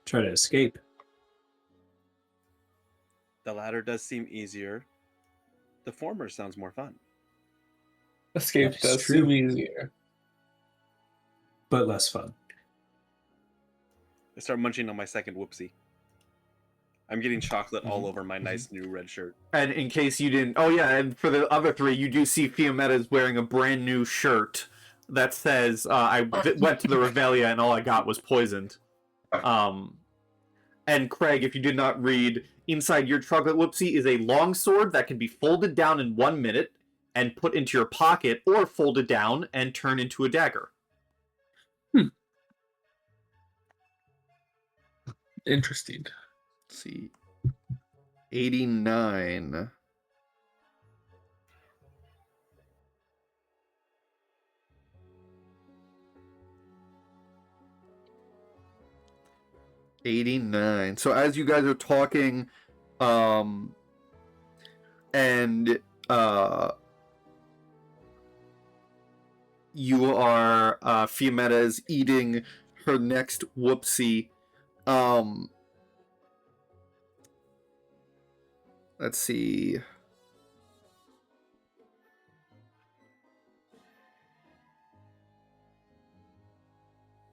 Try to escape. The latter does seem easier. The former sounds more fun. Escape That's does true. seem easier. But less fun. I start munching on my second whoopsie. I'm getting chocolate all over my nice new red shirt. And in case you didn't... Oh, yeah, and for the other three, you do see Fiammetta is wearing a brand new shirt that says, went to the Revelia and all I got was poisoned. And Kreg, if you did not read, inside your chocolate whoopsie is a long sword that can be folded down in 1 minute and put into your pocket, or folded down and turn into a dagger. Interesting. Let's see. 89. So as you guys are talking, and you are Fiammetta is eating her next whoopsie. Let's see.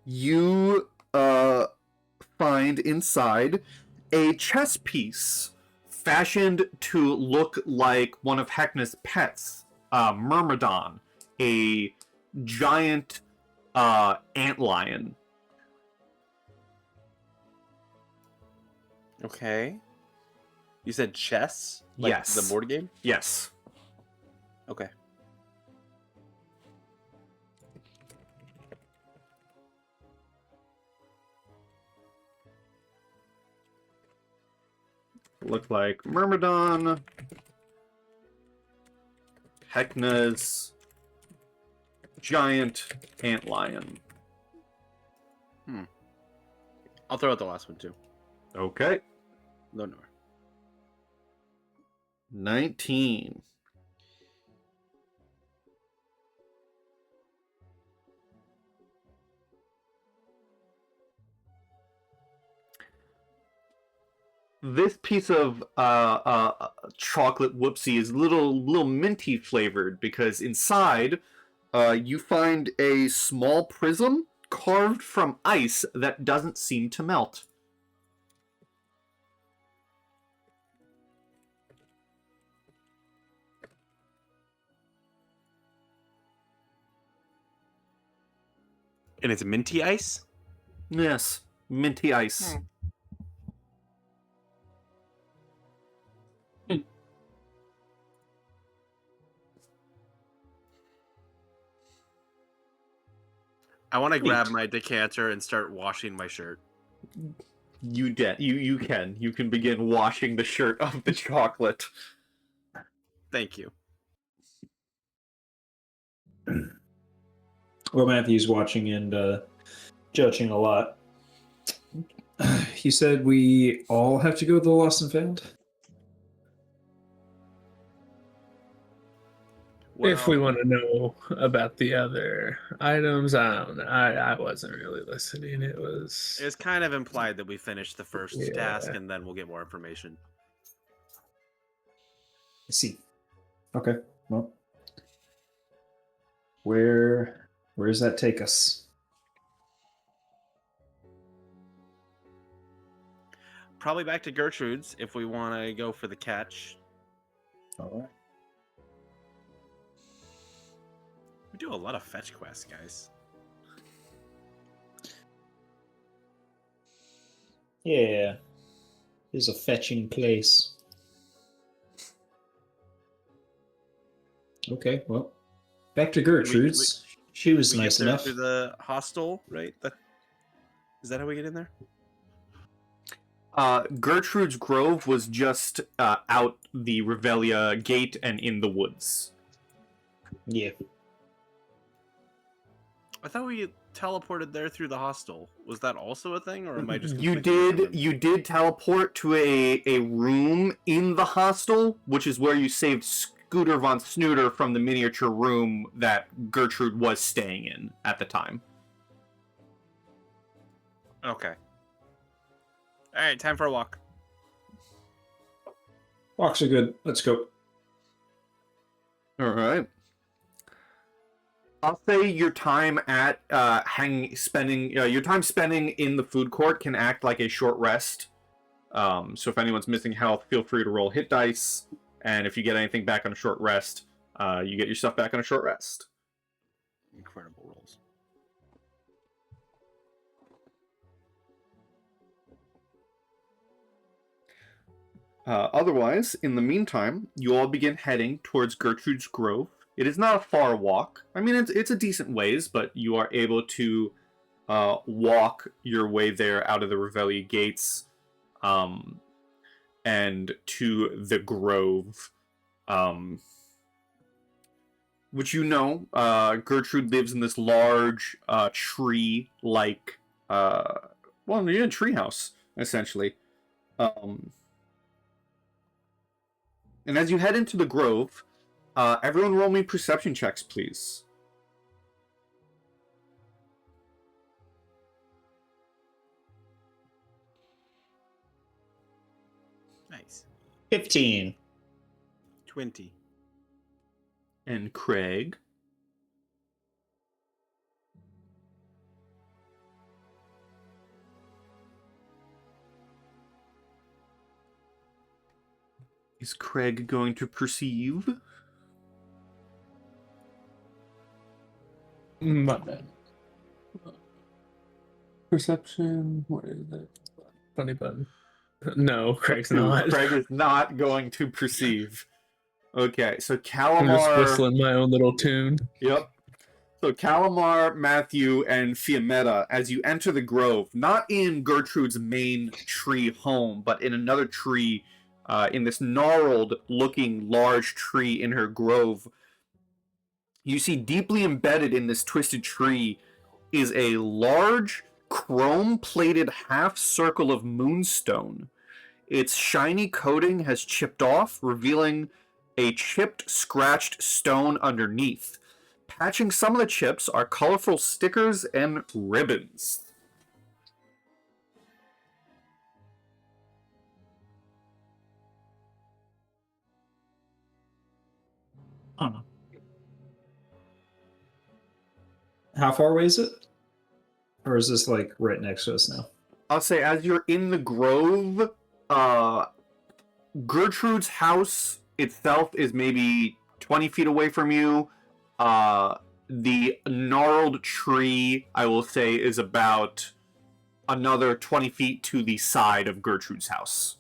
You find inside a chess piece fashioned to look like one of Heckna's pets, Myrmidon, a giant antlion. Okay. You said chess? Like Yes. the board game? Yes. Okay. Look like Myrmidon, Heckna's giant antlion. I'll throw out the last one too. Okay. No. 19. This piece of chocolate whoopsie is little minty flavored because inside you find a small prism carved from ice that doesn't seem to melt. And it's minty ice? Yes, minty ice. I want to grab my decanter and start washing my shirt. You can. You can begin washing the shirt of the chocolate. Thank you. Well, Matthew's watching and judging a lot. He said we all have to go to the Lost and Found? If we want to know about the other items, I don't know. I wasn't really listening. It's kind of implied that we finish the first task and then we'll get more information. I see. Okay. Well, where does that take us? Probably back to Gertrude's if we want to go for the catch. All right. We do a lot of fetch quests, guys. Yeah. It's a fetching place. Okay, well, back to Gertrude's. She was nice get there enough. through the hostel, right? Is that how we get in there? Gertrude's Grove was just out the Revelia gate and in the woods. Yeah. I thought we teleported there through the hostel. Was that also a thing, or am I just? You conflicted? you did teleport to a room in the hostel, which is where you saved Scooter von Snooter from the miniature room that Gertrude was staying in at the time. Okay. All right, time for a walk. Walks are good. Let's go. All right. I'll say your time at spending in the food court can act like a short rest. So if anyone's missing health, feel free to roll hit dice, and if you get anything back on a short rest, you get your stuff back on a short rest. Incredible rolls. Otherwise, in the meantime, you all begin heading towards Gertrude's Grove. It is not a far walk. I mean, it's a decent ways, but you are able to walk your way there out of the Reveille gates and to the Grove. Which Gertrude lives in this large tree-like, treehouse, essentially. And as you head into the Grove, everyone roll me perception checks, please. Nice. 15. 20. And Kreg. Is Kreg going to perceive? My bad. Perception. What is it? Funny button. No, Craig's not. Kreg is not going to perceive. Okay, so I'm Callimar. just whistling my own little tune. Yep. So Callimar, Mathew, and Fiammetta, as you enter the grove, not in Gertrude's main tree home, but in another tree, in this gnarled-looking large tree in her grove, you see deeply embedded in this twisted tree is a large, chrome-plated half-circle of moonstone. Its shiny coating has chipped off, revealing a chipped, scratched stone underneath. Patching some of the chips are colorful stickers and ribbons. Huh. How far away is it? Or is this like right next to us now? I'll say as you're in the grove, Gertrude's house itself is maybe 20 feet away from you. The gnarled tree, I will say, is about another 20 feet to the side of Gertrude's house.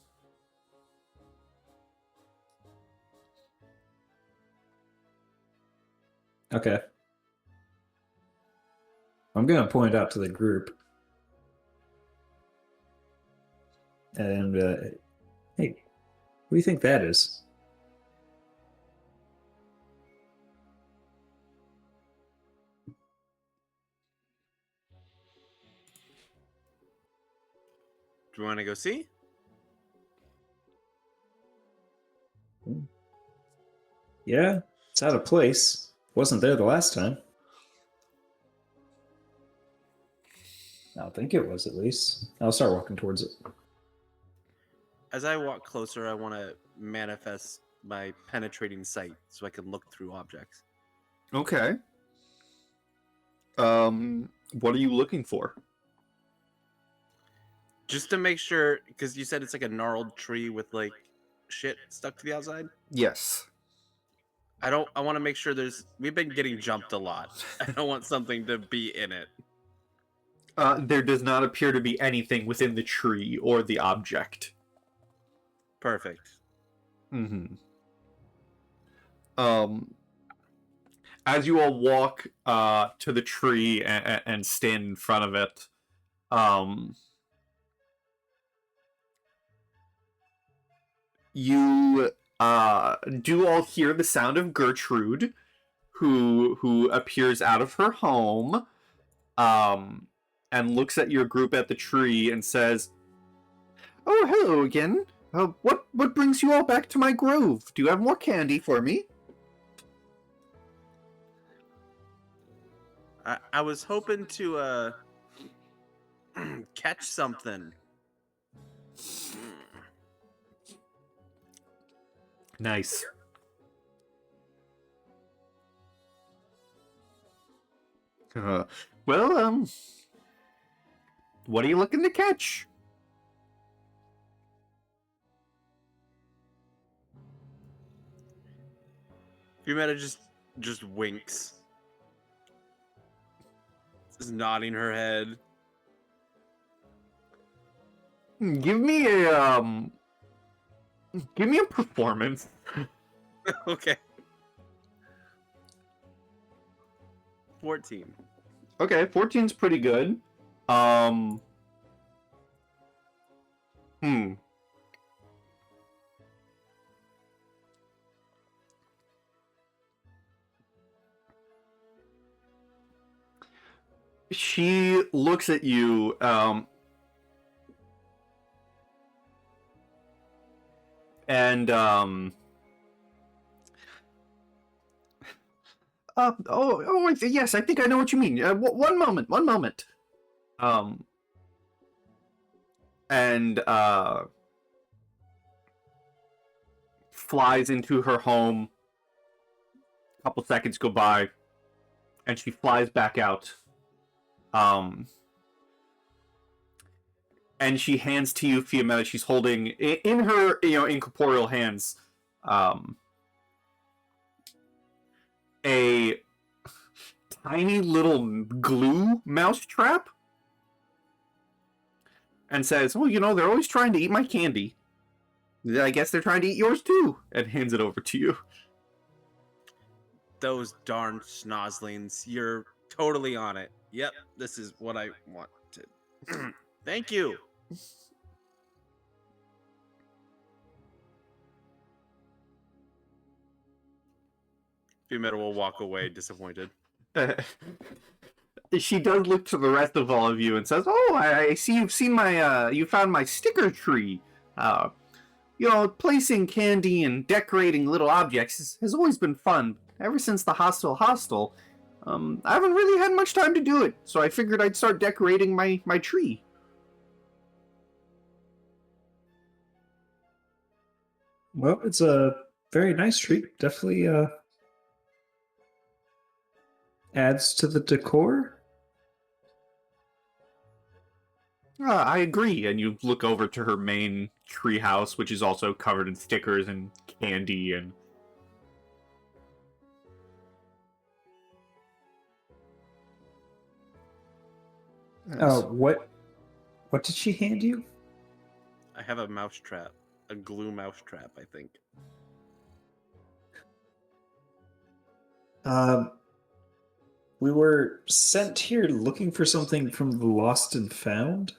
Okay. I'm going to point out to the group. And, hey, what do you think that is? Do you want to go see? Yeah, it's out of place. Wasn't there the last time. I think it was, at least. I'll start walking towards it. As I walk closer, I want to manifest my penetrating sight so I can look through objects. Okay. What are you looking for? Just to make sure, because you said it's like a gnarled tree with like shit stuck to the outside. Yes. I want to make sure we've been getting jumped a lot. I don't want something to be in it. There does not appear to be anything within the tree or the object. Perfect. Mm-hmm. As you all walk to the tree and stand in front of it, you do all hear the sound of Gertrude, who appears out of her home, and looks at your group at the tree and says, "Oh, hello again. What brings you all back to my grove? Do you have more candy for me?" I was hoping to catch something. Nice. Uh, well, what are you looking to catch? Fiammetta just winks. Just nodding her head. Give me a performance. Okay. 14. Okay, 14's pretty good. She looks at you, and yes, I think I know what you mean. One moment. And flies into her home. A couple seconds go by, and she flies back out. And she hands to you, Fiammetta. She's holding in her, incorporeal hands, a tiny little glue mousetrap, and says, "Oh, they're always trying to eat my candy. I guess they're trying to eat yours too." And hands it over to you. Those darn snozzlings. You're totally on it. Yep, this is what I wanted. Thank you. Fiammetta will walk away disappointed. She does look to the rest of all of you and says, "Oh, I see you've seen you found my sticker tree. Placing candy and decorating little objects has always been fun. Ever since the hostel, I haven't really had much time to do it, so I figured I'd start decorating my tree." Well, it's a very nice treat. Definitely adds to the decor. I agree. And you look over to her main tree house, which is also covered in stickers and candy and... What did she hand you? I have a mousetrap. A glue mousetrap, I think. We were sent here looking for something from the Lost and Found.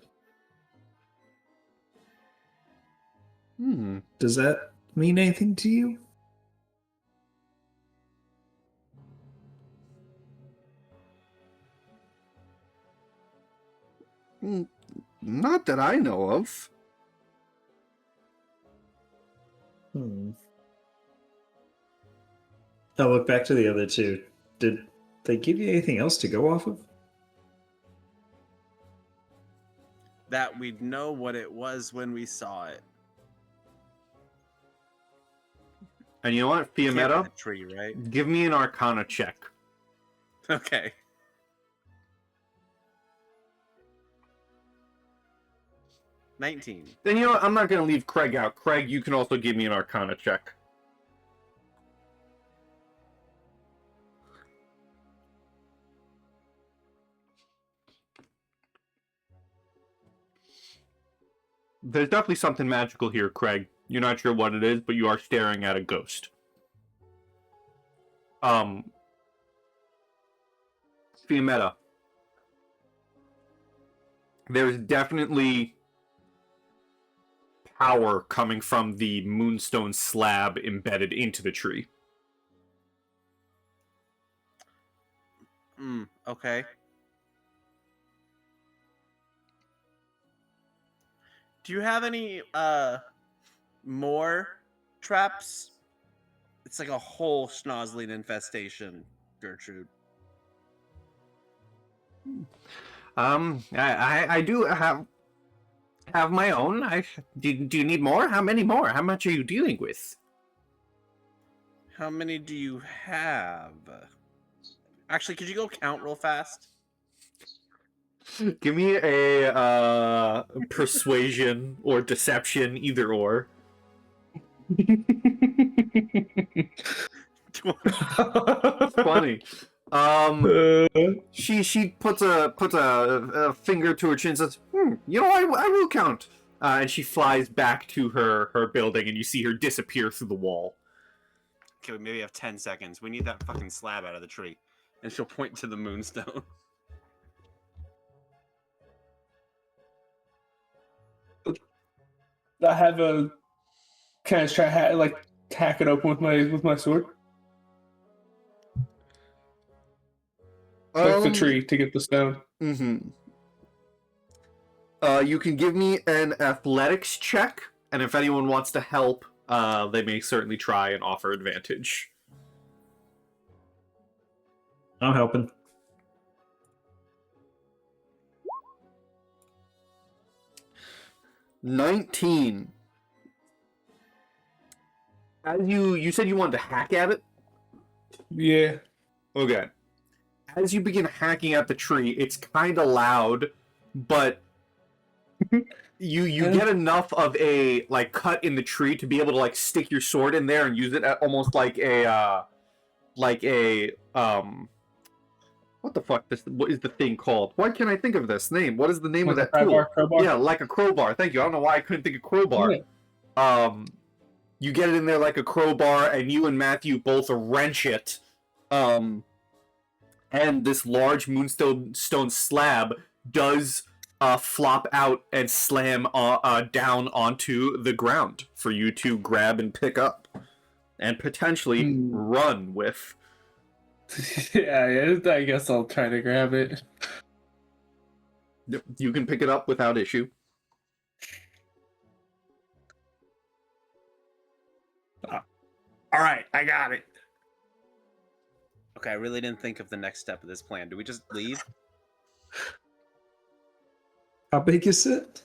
Does that mean anything to you? Not that I know of. I'll look back to the other two. Did they give you anything else to go off of? That we'd know what it was when we saw it. And you know what, Can't Fiammetta? be the tree, right? Give me an Arcana check. Okay. $19. Then you know what? I'm not going to leave Kreg out. Kreg, you can also give me an Arcana check. There's definitely something magical here, Kreg. You're not sure what it is, but you are staring at a ghost. Fiammetta. There's definitely power coming from the moonstone slab embedded into the tree. Okay. Do you have any more traps? It's like a whole snozzling infestation, Gertrude. I do have my own. Do you need more? How many more? How much are you dealing with? How many do you have? Actually, could you go count real fast? Give me a persuasion or deception, either or. Funny. She puts a finger to her chin and says, I will count. And she flies back to her building, and you see her disappear through the wall. Okay, we maybe have 10 seconds. We need that fucking slab out of the tree. And she'll point to the moonstone. I have a. Can I try hack it open with my sword? Like the tree to get the stone. Mm-hmm. You can give me an athletics check, and if anyone wants to help, they may certainly try and offer advantage. I'm helping. $19. As you said you wanted to hack at it? Yeah. Okay. As you begin hacking at the tree, it's kind of loud, but you get enough of a cut in the tree to be able to stick your sword in there and use it almost like a what the fuck? What is the thing called? Why can't I think of this name? What is the name of that tool? Crowbar? Yeah, like a crowbar. Thank you. I don't know why I couldn't think of crowbar. Yeah. You get it in there like a crowbar, and you and Matthew both wrench it. And this large moonstone slab does flop out and slam down onto the ground for you to grab and pick up, and potentially run with. Yeah, I guess I'll try to grab it. You can pick it up without issue. Alright, I got it. Okay, I really didn't think of the next step of this plan. Do we just leave? How big is it?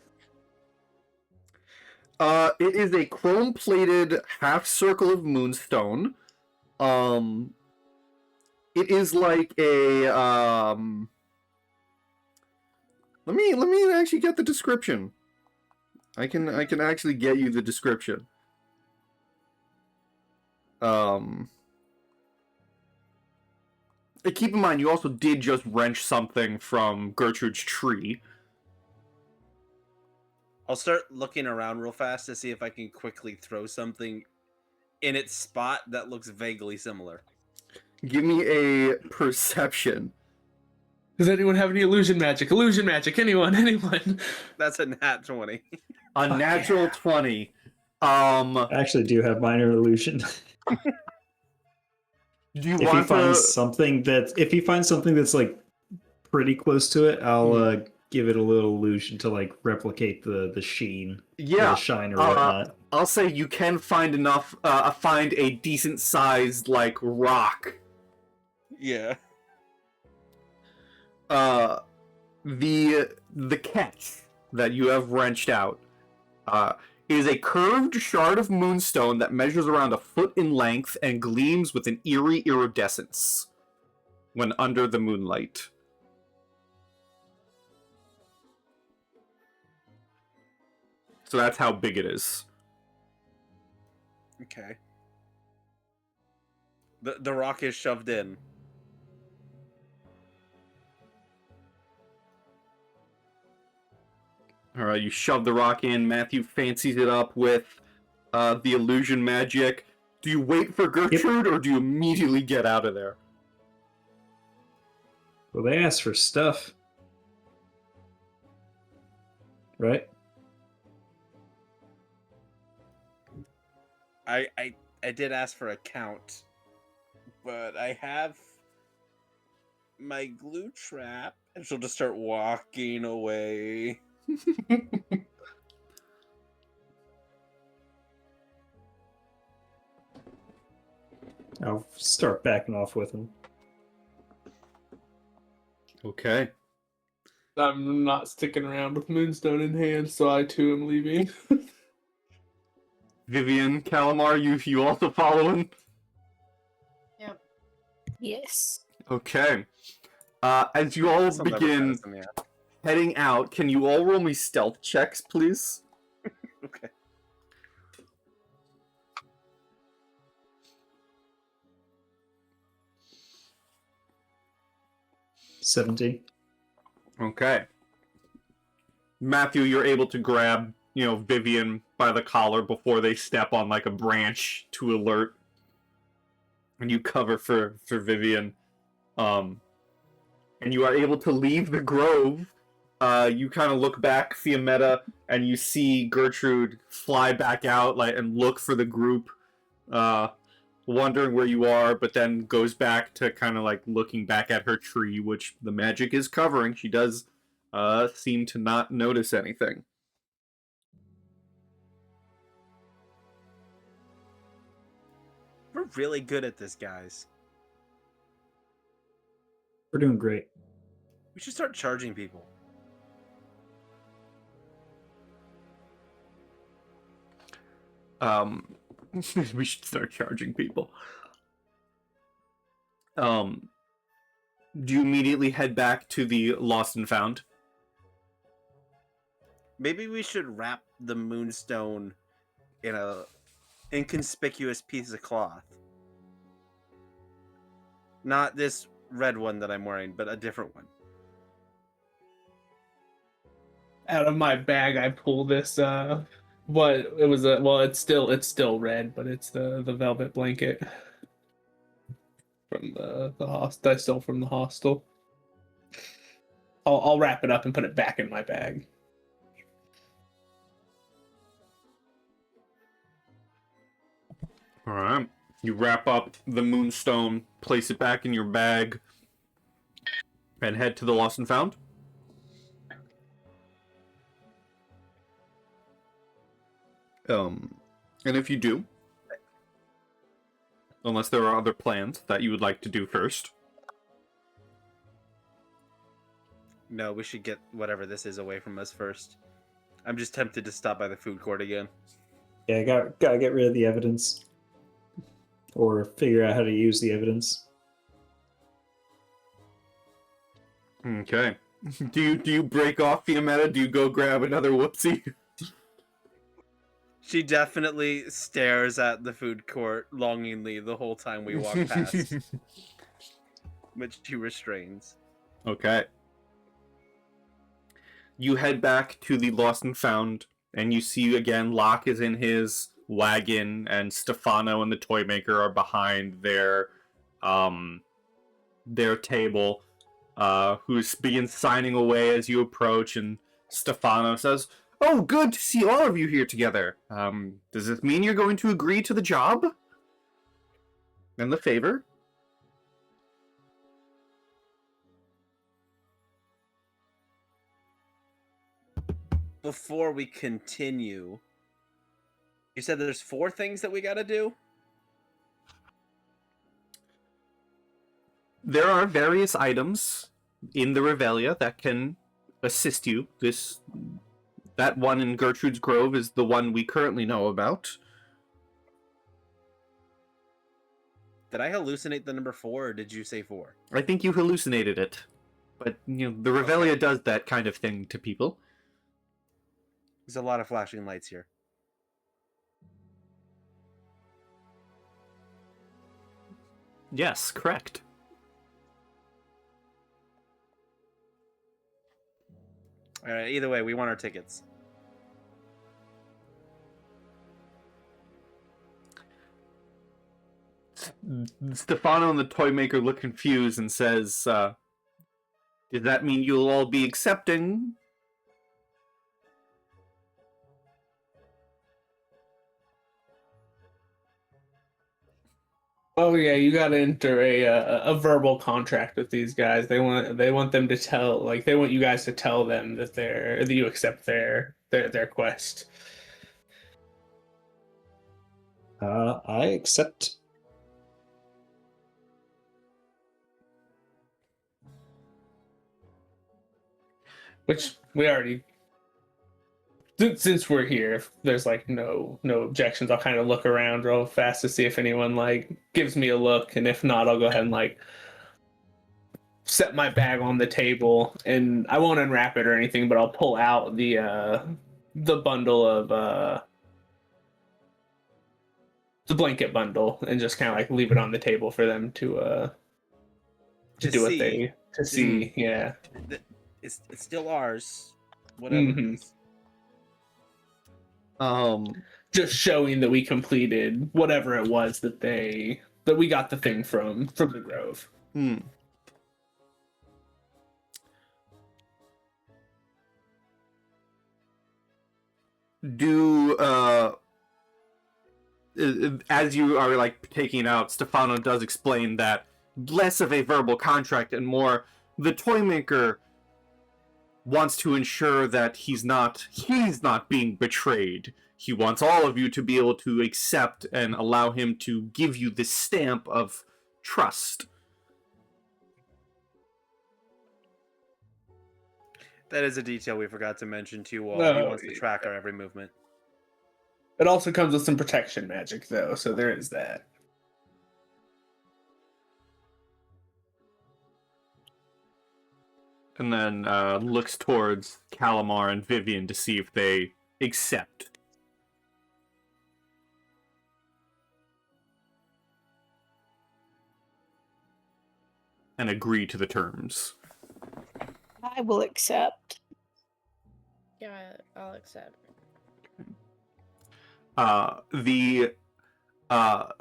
It is a chrome-plated half circle of moonstone. It is like a Let me actually get the description. I can actually get you the description. Keep in mind, you also did just wrench something from Gertrude's tree. I'll start looking around real fast to see if I can quickly throw something in its spot that looks vaguely similar. Give me a perception. Does anyone have any illusion magic? Illusion magic, anyone? That's a nat 20. A natural 20. I actually do have minor illusion. Do you If want he finds to... something that's like pretty close to it, I'll give it a little illusion to replicate the sheen, or the shine or whatnot. I'll say you can find enough, find a decent sized rock. Yeah. The catch that you have wrenched out is a curved shard of moonstone that measures around a foot in length and gleams with an eerie iridescence when under the moonlight. So that's how big it is. Okay. The rock is shoved in. Alright, you shove the rock in. Matthew fancies it up with the illusion magic. Do you wait for Gertrude, or do you immediately get out of there? Well, they asked for stuff. Right? I did ask for a count, but I have my glue trap, and she'll just start walking away. I'll start backing off with him. Okay. I'm not sticking around with Moonstone in hand, so I too am leaving. Vivien, Callimar, you also following? Yes. Okay. As you all This'll never bite begin us in the ass. heading out, can you all roll me stealth checks, please? Okay. $17. Okay. Matthew, you're able to grab, Vivien by the collar before they step on like a branch to alert. And you cover for Vivien. And you are able to leave the grove. You kind of look back, Fiammetta, and you see Gertrude fly back out and look for the group, wondering where you are, but then goes back to kind of looking back at her tree, which the magic is covering. She does seem to not notice anything. We're really good at this, guys. We're doing great. We should start charging people. We should start charging people. Do you immediately head back to the Lost and Found? Maybe we should wrap the moonstone in a inconspicuous piece of cloth. Not this red one that I'm wearing, but a different one. Out of my bag, I pull this. What it was a well, it's still red, but it's the velvet blanket from the hostel. I stole from the hostel. I'll wrap it up and put it back in my bag. All right. You wrap up the moonstone, place it back in your bag, and head to the Lost and Found. And if you do, unless there are other plans that you would like to do first. No, we should get whatever this is away from us first. I'm just tempted to stop by the food court again. Yeah, gotta get rid of the evidence. Or figure out how to use the evidence. Okay. Do you break off Fiammetta? Do you go grab another whoopsie? She definitely stares at the food court longingly the whole time we walk past, which she restrains. Okay. You head back to the Lost and Found, and you see again Locke is in his wagon, and Stefano and the toy maker are behind their table, who begins signing away as you approach, and Stefano says, "Oh, good to see all of you here together. Does this mean you're going to agree to the job? And the favor?" Before we continue, you said there's 4 things that we gotta do? There are various items in the Revelia that can assist you. That one in Gertrude's Grove is the one we currently know about. Did I hallucinate the number 4, or did you say 4? I think you hallucinated it. But, the Revelia does that kind of thing to people. There's a lot of flashing lights here. Yes, correct. Alright, either way, we want our tickets. Stefano and the toy maker look confused and says, does that mean you'll all be accepting? Oh yeah, you got to enter a verbal contract with these guys. They want them to tell they want you guys to tell them that you accept their quest. I accept. Which we already since we're here, if there's like no objections, I'll kind of look around real fast to see if anyone like gives me a look, and if not, I'll go ahead and like set my bag on the table, and I won't unwrap it or anything, but I'll pull out the bundle of the blanket bundle and just kind of like leave it on the table for them to do what they to see. Yeah, It's still ours. Whatever. Mhm. It is. Just showing that we completed whatever it was that we got the thing from the grove. Do as you are like taking it out, Stefano does explain that less of a verbal contract and more the toy maker wants to ensure that he's not being betrayed. He wants all of you to be able to accept and allow him to give you this stamp of trust. That is a detail we forgot to mention to you all. No, He wants to track our every movement. It also comes with some protection magic, though, so there is that. And then looks towards Callimar and Vivien to see if they accept. And agree to the terms. I will accept. Yeah, I'll accept.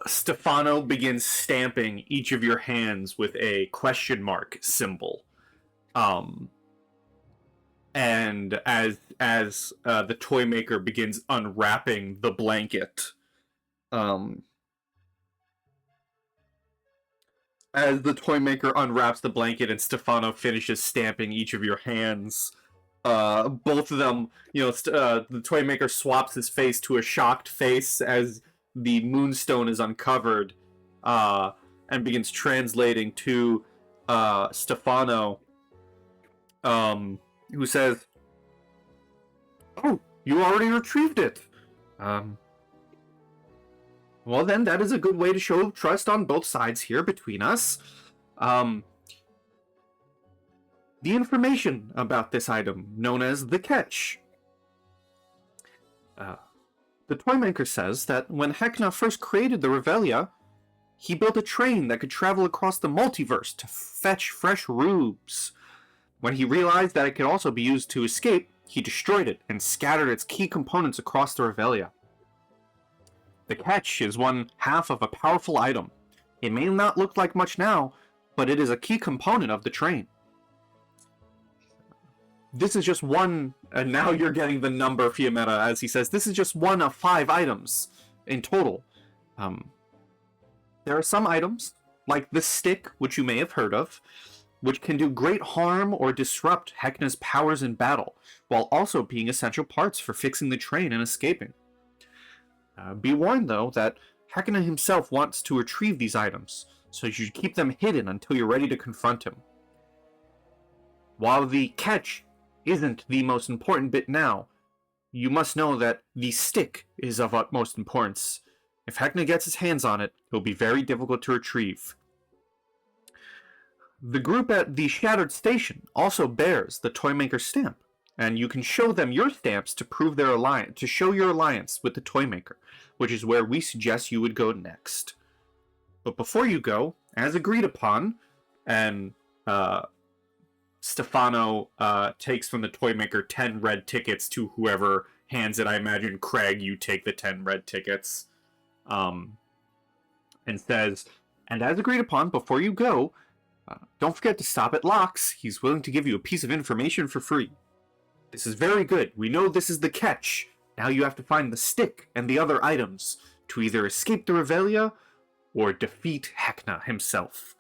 Stefano begins stamping each of your hands with a question mark symbol. And as the toy maker begins unwrapping the blanket, as the toy maker unwraps the blanket and Stefano finishes stamping each of your hands, both of them, the toy maker swaps his face to a shocked face as the moonstone is uncovered, and begins translating to Stefano, who says, "Oh, you already retrieved it. Well then, that is a good way to show trust on both sides here between us. The information about this item, known as the catch. The toy maker says that when Heckna first created the Revelia, he built a train that could travel across the multiverse to fetch fresh rubes. When he realized that it could also be used to escape, he destroyed it and scattered its key components across the Revelia. The catch is one half of a powerful item. It may not look like much now, but it is a key component of the train. This is just one, and now you're getting the number, Fiammetta, as he says, this is just one of 5 items in total. There are some items, like the stick, which you may have heard of, which can do great harm or disrupt Heckna's powers in battle, while also being essential parts for fixing the train and escaping. Be warned, though, that Heckna himself wants to retrieve these items, so you should keep them hidden until you're ready to confront him. While the catch isn't the most important bit now, you must know that the stick is of utmost importance. If Heckna gets his hands on it, it will be very difficult to retrieve. The group at the Shattered Station also bears the Toymaker stamp, and you can show them your stamps to prove their alliance, to show your alliance with the Toymaker, which is where we suggest you would go next. But before you go, as agreed upon, and Stefano takes from the Toymaker 10 red tickets to whoever hands it. I imagine, Kreg, you take the 10 red tickets. And says, and as agreed upon, before you go, don't forget to stop at Locke's. He's willing to give you a piece of information for free. This is very good. We know this is the catch. Now you have to find the stick and the other items to either escape the Revelia or defeat Heckna himself.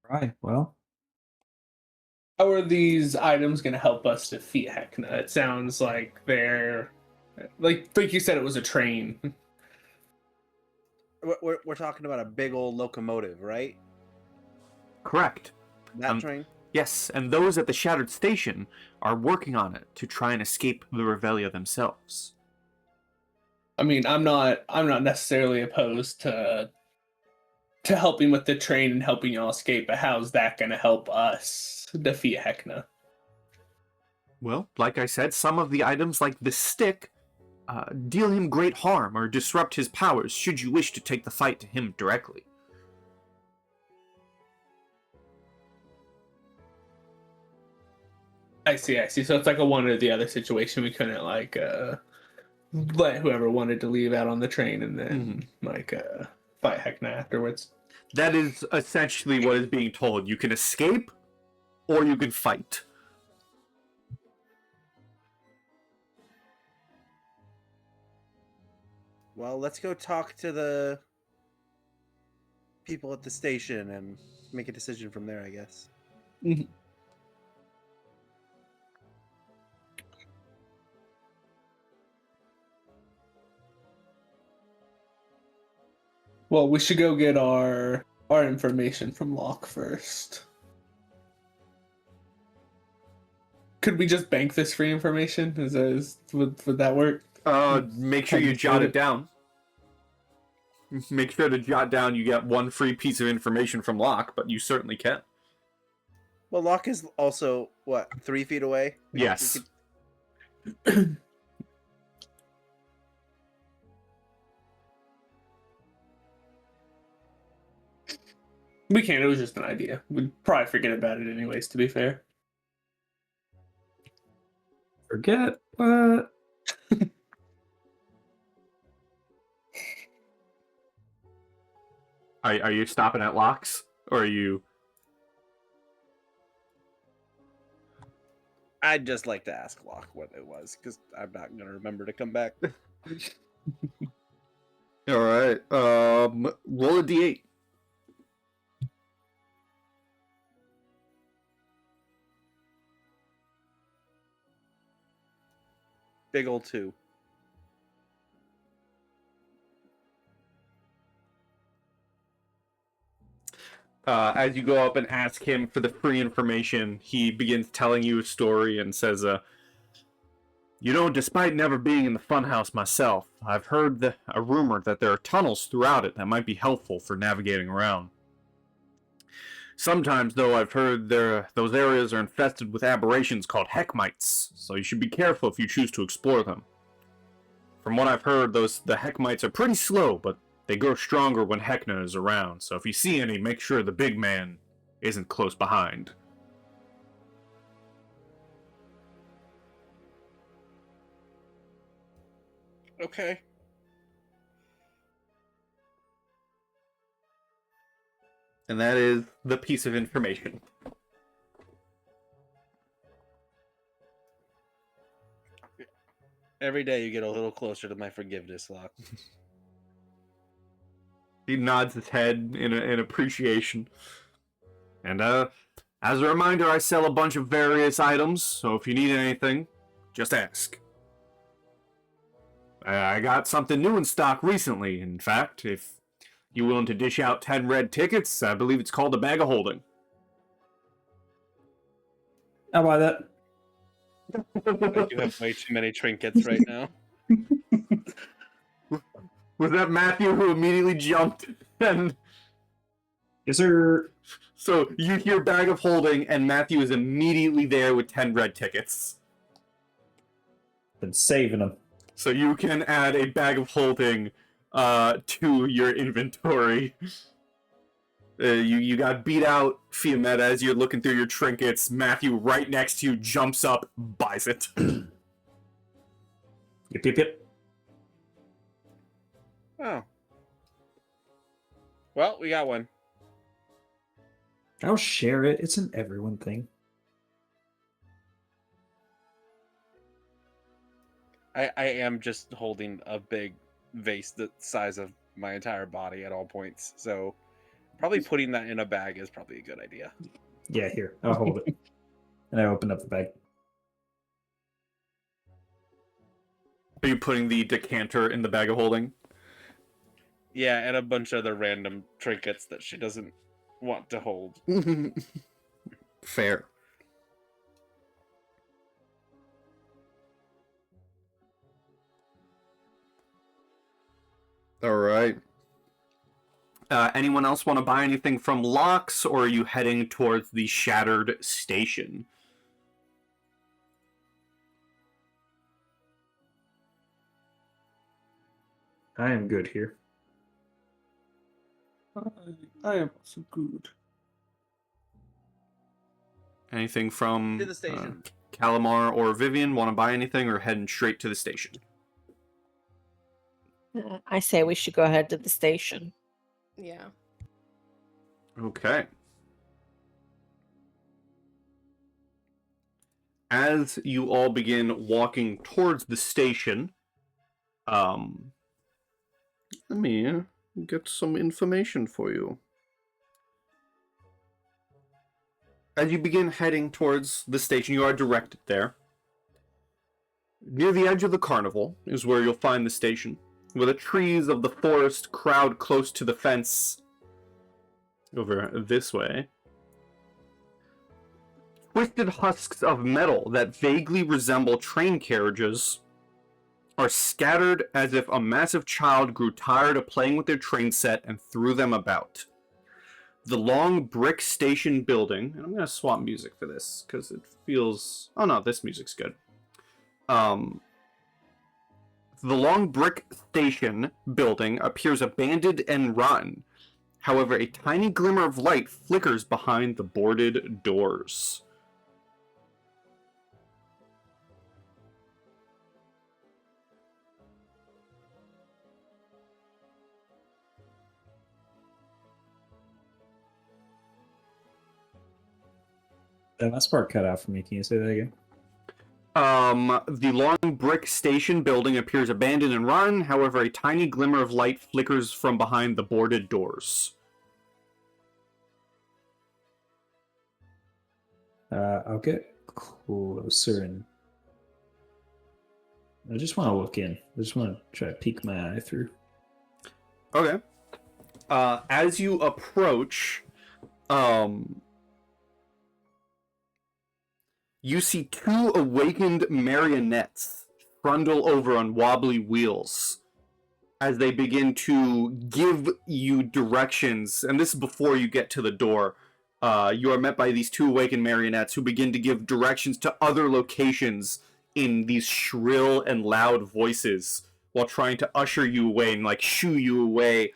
Right, well. How are these items going to help us defeat Heckna? It sounds like they're like you said, it was a train. We're talking about a big old locomotive, right? Correct. That train? Yes, and those at the Shattered Station are working on it to try and escape the Revelia themselves. I mean, I'm not necessarily opposed to helping with the train and helping y'all escape, but how's that going to help us defeat Heckna? Well, like I said, some of the items, like the stick, deal him great harm or disrupt his powers should you wish to take the fight to him directly. I see. So it's like a one or the other situation. We couldn't like let whoever wanted to leave out on the train and then fight Heckna afterwards. That is essentially what is being told. You can escape, or you can fight. Well, let's go talk to the people at the station and make a decision from there, I guess. Mhm. Well, we should go get our information from Locke first. Could we just bank this free information? Would that work? Make sure you jot it down. Make sure to jot down you get one free piece of information from Locke, but you certainly can. Well, Locke is also, 3 feet away? Yes. We can't. It was just an idea. We'd probably forget about it anyways, to be fair. Forget what? Are you stopping at Locke's? Or are you... I'd just like to ask Locke what it was, because I'm not going to remember to come back. Alright, roll a d8. Big ol' 2. As you go up and ask him for the free information, he begins telling you a story and says, you know, despite never being in the funhouse myself, I've heard a rumor that there are tunnels throughout it that might be helpful for navigating around. Sometimes, though, I've heard those areas are infested with aberrations called Heckmites, so you should be careful if you choose to explore them. From what I've heard, the Heckmites are pretty slow, but they grow stronger when Heckna is around, so if you see any, make sure the big man isn't close behind. Okay. And that is the piece of information. Every day you get a little closer to my forgiveness, Locke. He nods his head in appreciation. And, as a reminder, I sell a bunch of various items, so if you need anything, just ask. I got something new in stock recently, in fact. If you're willing to dish out 10 red tickets, I believe it's called a bag of holding. I'll buy that. I do have way too many trinkets right now. Was that Matthew who immediately jumped? And Yes, sir. so you hear bag of holding, and Matthew is immediately there with 10 red tickets. Been saving them. So you can add a bag of holding to your inventory. You got beat out, Fiammetta, as you're looking through your trinkets. Matthew, right next to you, jumps up, buys it. Yep. Oh. Well, we got one. I'll share it. It's an everyone thing. I am just holding a big vase the size of my entire body at all points, so probably putting that in a bag is probably a good idea. Yeah, here. I'll hold it. And I open up the bag. Are you putting the decanter in the bag of holding? Yeah, and a bunch of other random trinkets that she doesn't want to hold. Fair. All right. Anyone else want to buy anything from Locks, or are you heading towards the Shattered Station? I am good here. I am also good. Anything from To the station. Callimar or Vivien? Want to buy anything, or heading straight to the station? I say we should go ahead to the station. Yeah. Okay. As you all begin walking towards the station, let me get some information for you. As you begin heading towards the station, you are directed there. Near the edge of the Carnival is where you'll find the station, where the trees of the forest crowd close to the fence. Over this way. Twisted husks of metal that vaguely resemble train carriages are scattered as if a massive child grew tired of playing with their train set and threw them about. The long brick station building, and I'm going to swap music for this because it feels... Oh no, this music's good. The long brick station building appears abandoned and rotten. However, a tiny glimmer of light flickers behind the boarded doors. That last part cut out for me. Can you say that again? The long brick station building appears abandoned and rotten. However, a tiny glimmer of light flickers from behind the boarded doors. I'll get closer and I just want to look in. I just want to try to peek my eye through. Okay. As you approach, you see two awakened marionettes trundle over on wobbly wheels as they begin to give you directions. And this is before you get to the door. You are met by these two awakened marionettes who begin to give directions to other locations in these shrill and loud voices while trying to usher you away and like shoo you away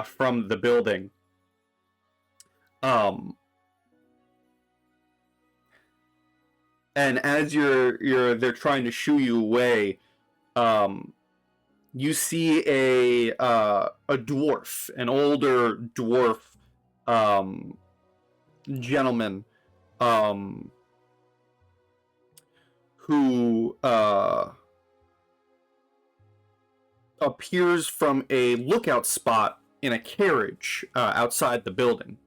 from the building. And as they're trying to shoo you away, you see a dwarf, an older dwarf gentleman, who appears from a lookout spot in a carriage outside the building.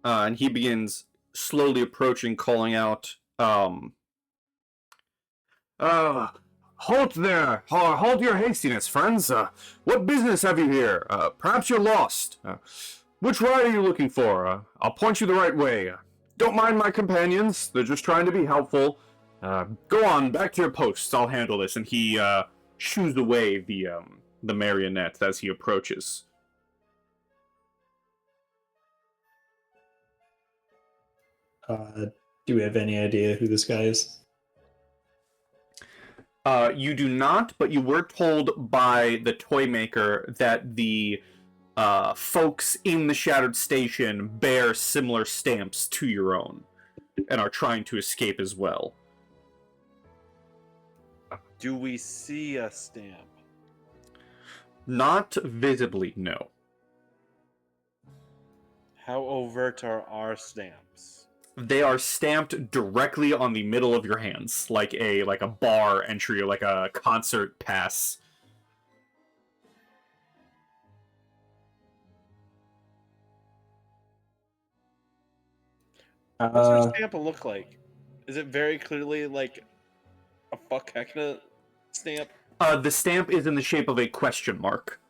And he begins slowly approaching, calling out, halt there! Halt your hastiness, friends! What business have you here? Perhaps you're lost. Which ride are you looking for? I'll point you the right way. Don't mind my companions. They're just trying to be helpful. Go on, back to your posts. I'll handle this. And he shoos away the marionette as he approaches. Do we have any idea who this guy is? You do not, but you were told by the toy maker that the folks in the Shattered Station bear similar stamps to your own and are trying to escape as well. Do we see a stamp? Not visibly, no. How overt are our stamps? They are stamped directly on the middle of your hands, like a bar entry or like a concert pass. What's our stamp look like? Is it very clearly like a fuck Heckna stamp? The stamp is in the shape of a question mark.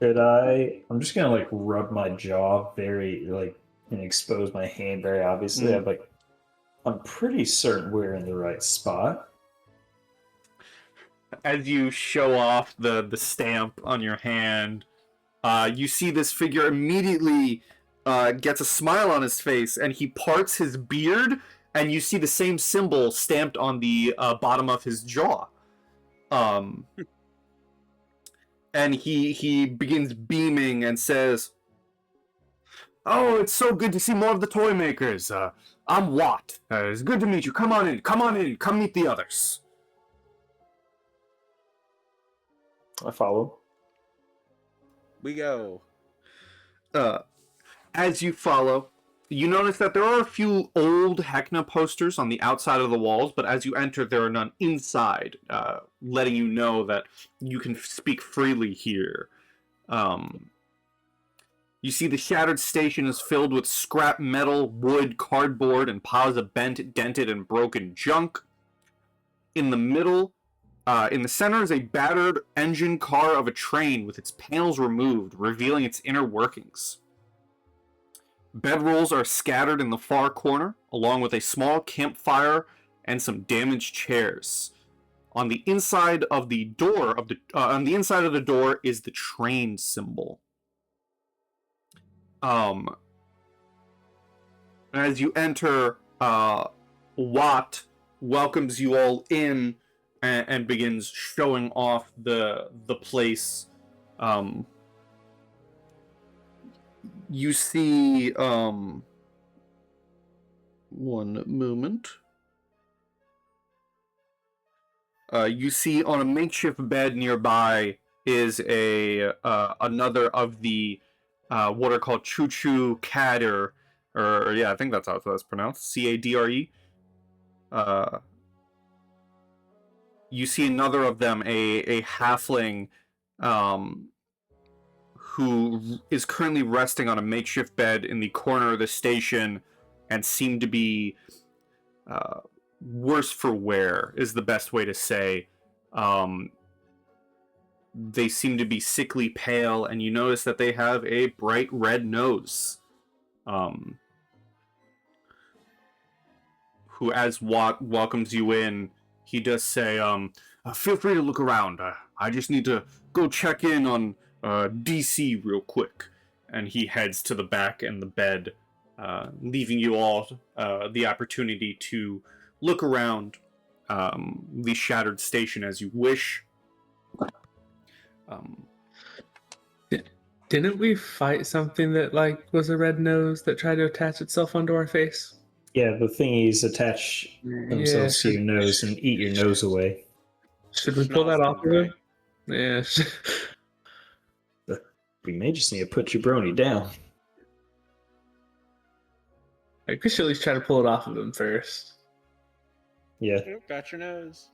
Could I? I'm just gonna like rub my jaw very like and expose my hand very obviously. I'm pretty certain we're in the right spot. As you show off the stamp on your hand, you see this figure immediately gets a smile on his face, and he parts his beard, and you see the same symbol stamped on the bottom of his jaw. And he begins beaming and says, "Oh, it's so good to see more of the toy makers. I'm Watt. It's good to meet you. Come on in. Come meet the others." I follow. We go. As you follow, you notice that there are a few old Heckna posters on the outside of the walls, but as you enter, there are none inside, letting you know that you can speak freely here. You see the shattered station is filled with scrap metal, wood, cardboard, and piles of bent, dented, and broken junk. In the middle, in the center is a battered engine car of a train with its panels removed, revealing its inner workings. Bedrolls are scattered in the far corner, along with a small campfire and some damaged chairs. On the inside of the door is the train symbol. As you enter, Watt welcomes you all in and begins showing off the place. You see, one moment. You see on a makeshift bed nearby is another of the what are called choo-choo cadre, or yeah, I think that's how it's pronounced, CADRE. You see another of them, a halfling, who is currently resting on a makeshift bed in the corner of the station and seem to be worse for wear, is the best way to say. They seem to be sickly pale, and you notice that they have a bright red nose. Who, as Watt welcomes you in, he does say, feel free to look around. I just need to go check in on DC real quick. And he heads to the back and the bed, leaving you all the opportunity to look around the shattered station as you wish. Didn't we fight something that like was a red nose that tried to attach itself onto our face? Yeah, the thingies attach themselves to your nose and eat your nose away. Should we pull that off of him? Yeah. We may just need to put Jabroni down. I we should at least try to pull it off of him first. Yeah. Got your nose.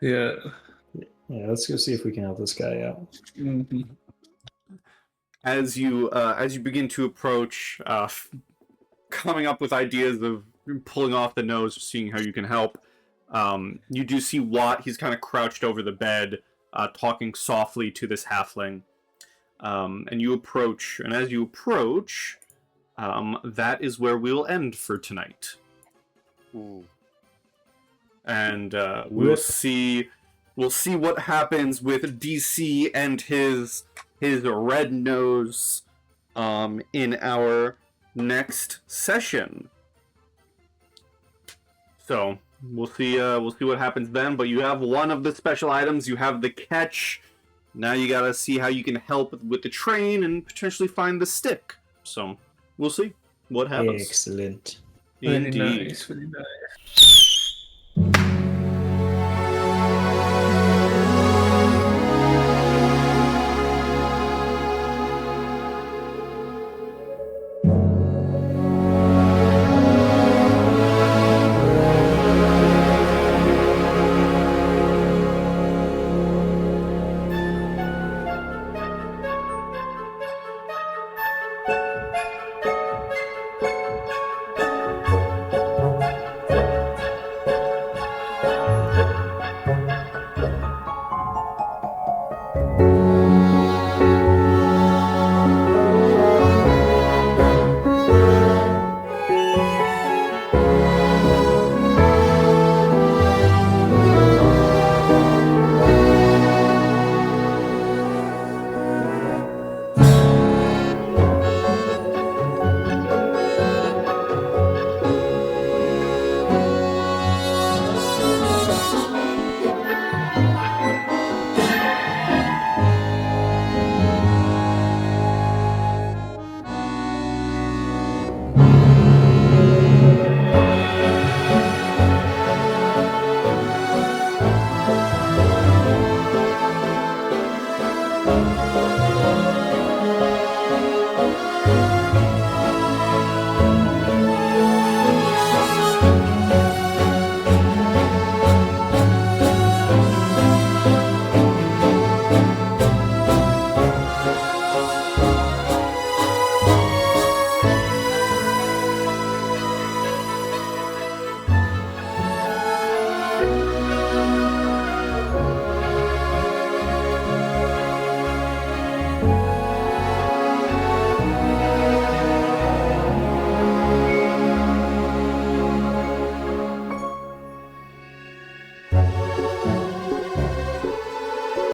Yeah. Yeah, let's go see if we can help this guy out. Mm-hmm. As you begin to approach, coming up with ideas of pulling off the nose, seeing how you can help, you do see Watt. He's kind of crouched over the bed, talking softly to this halfling. And you approach, and as you approach, that is where we'll end for tonight. Ooh. And we'll see what happens with DC and his red nose in our next session. So we'll see what happens then. But you have one of the special items. You have the catch. Now you gotta see how you can help with the train and potentially find the stick. So we'll see what happens. Excellent. Indeed. Very nice.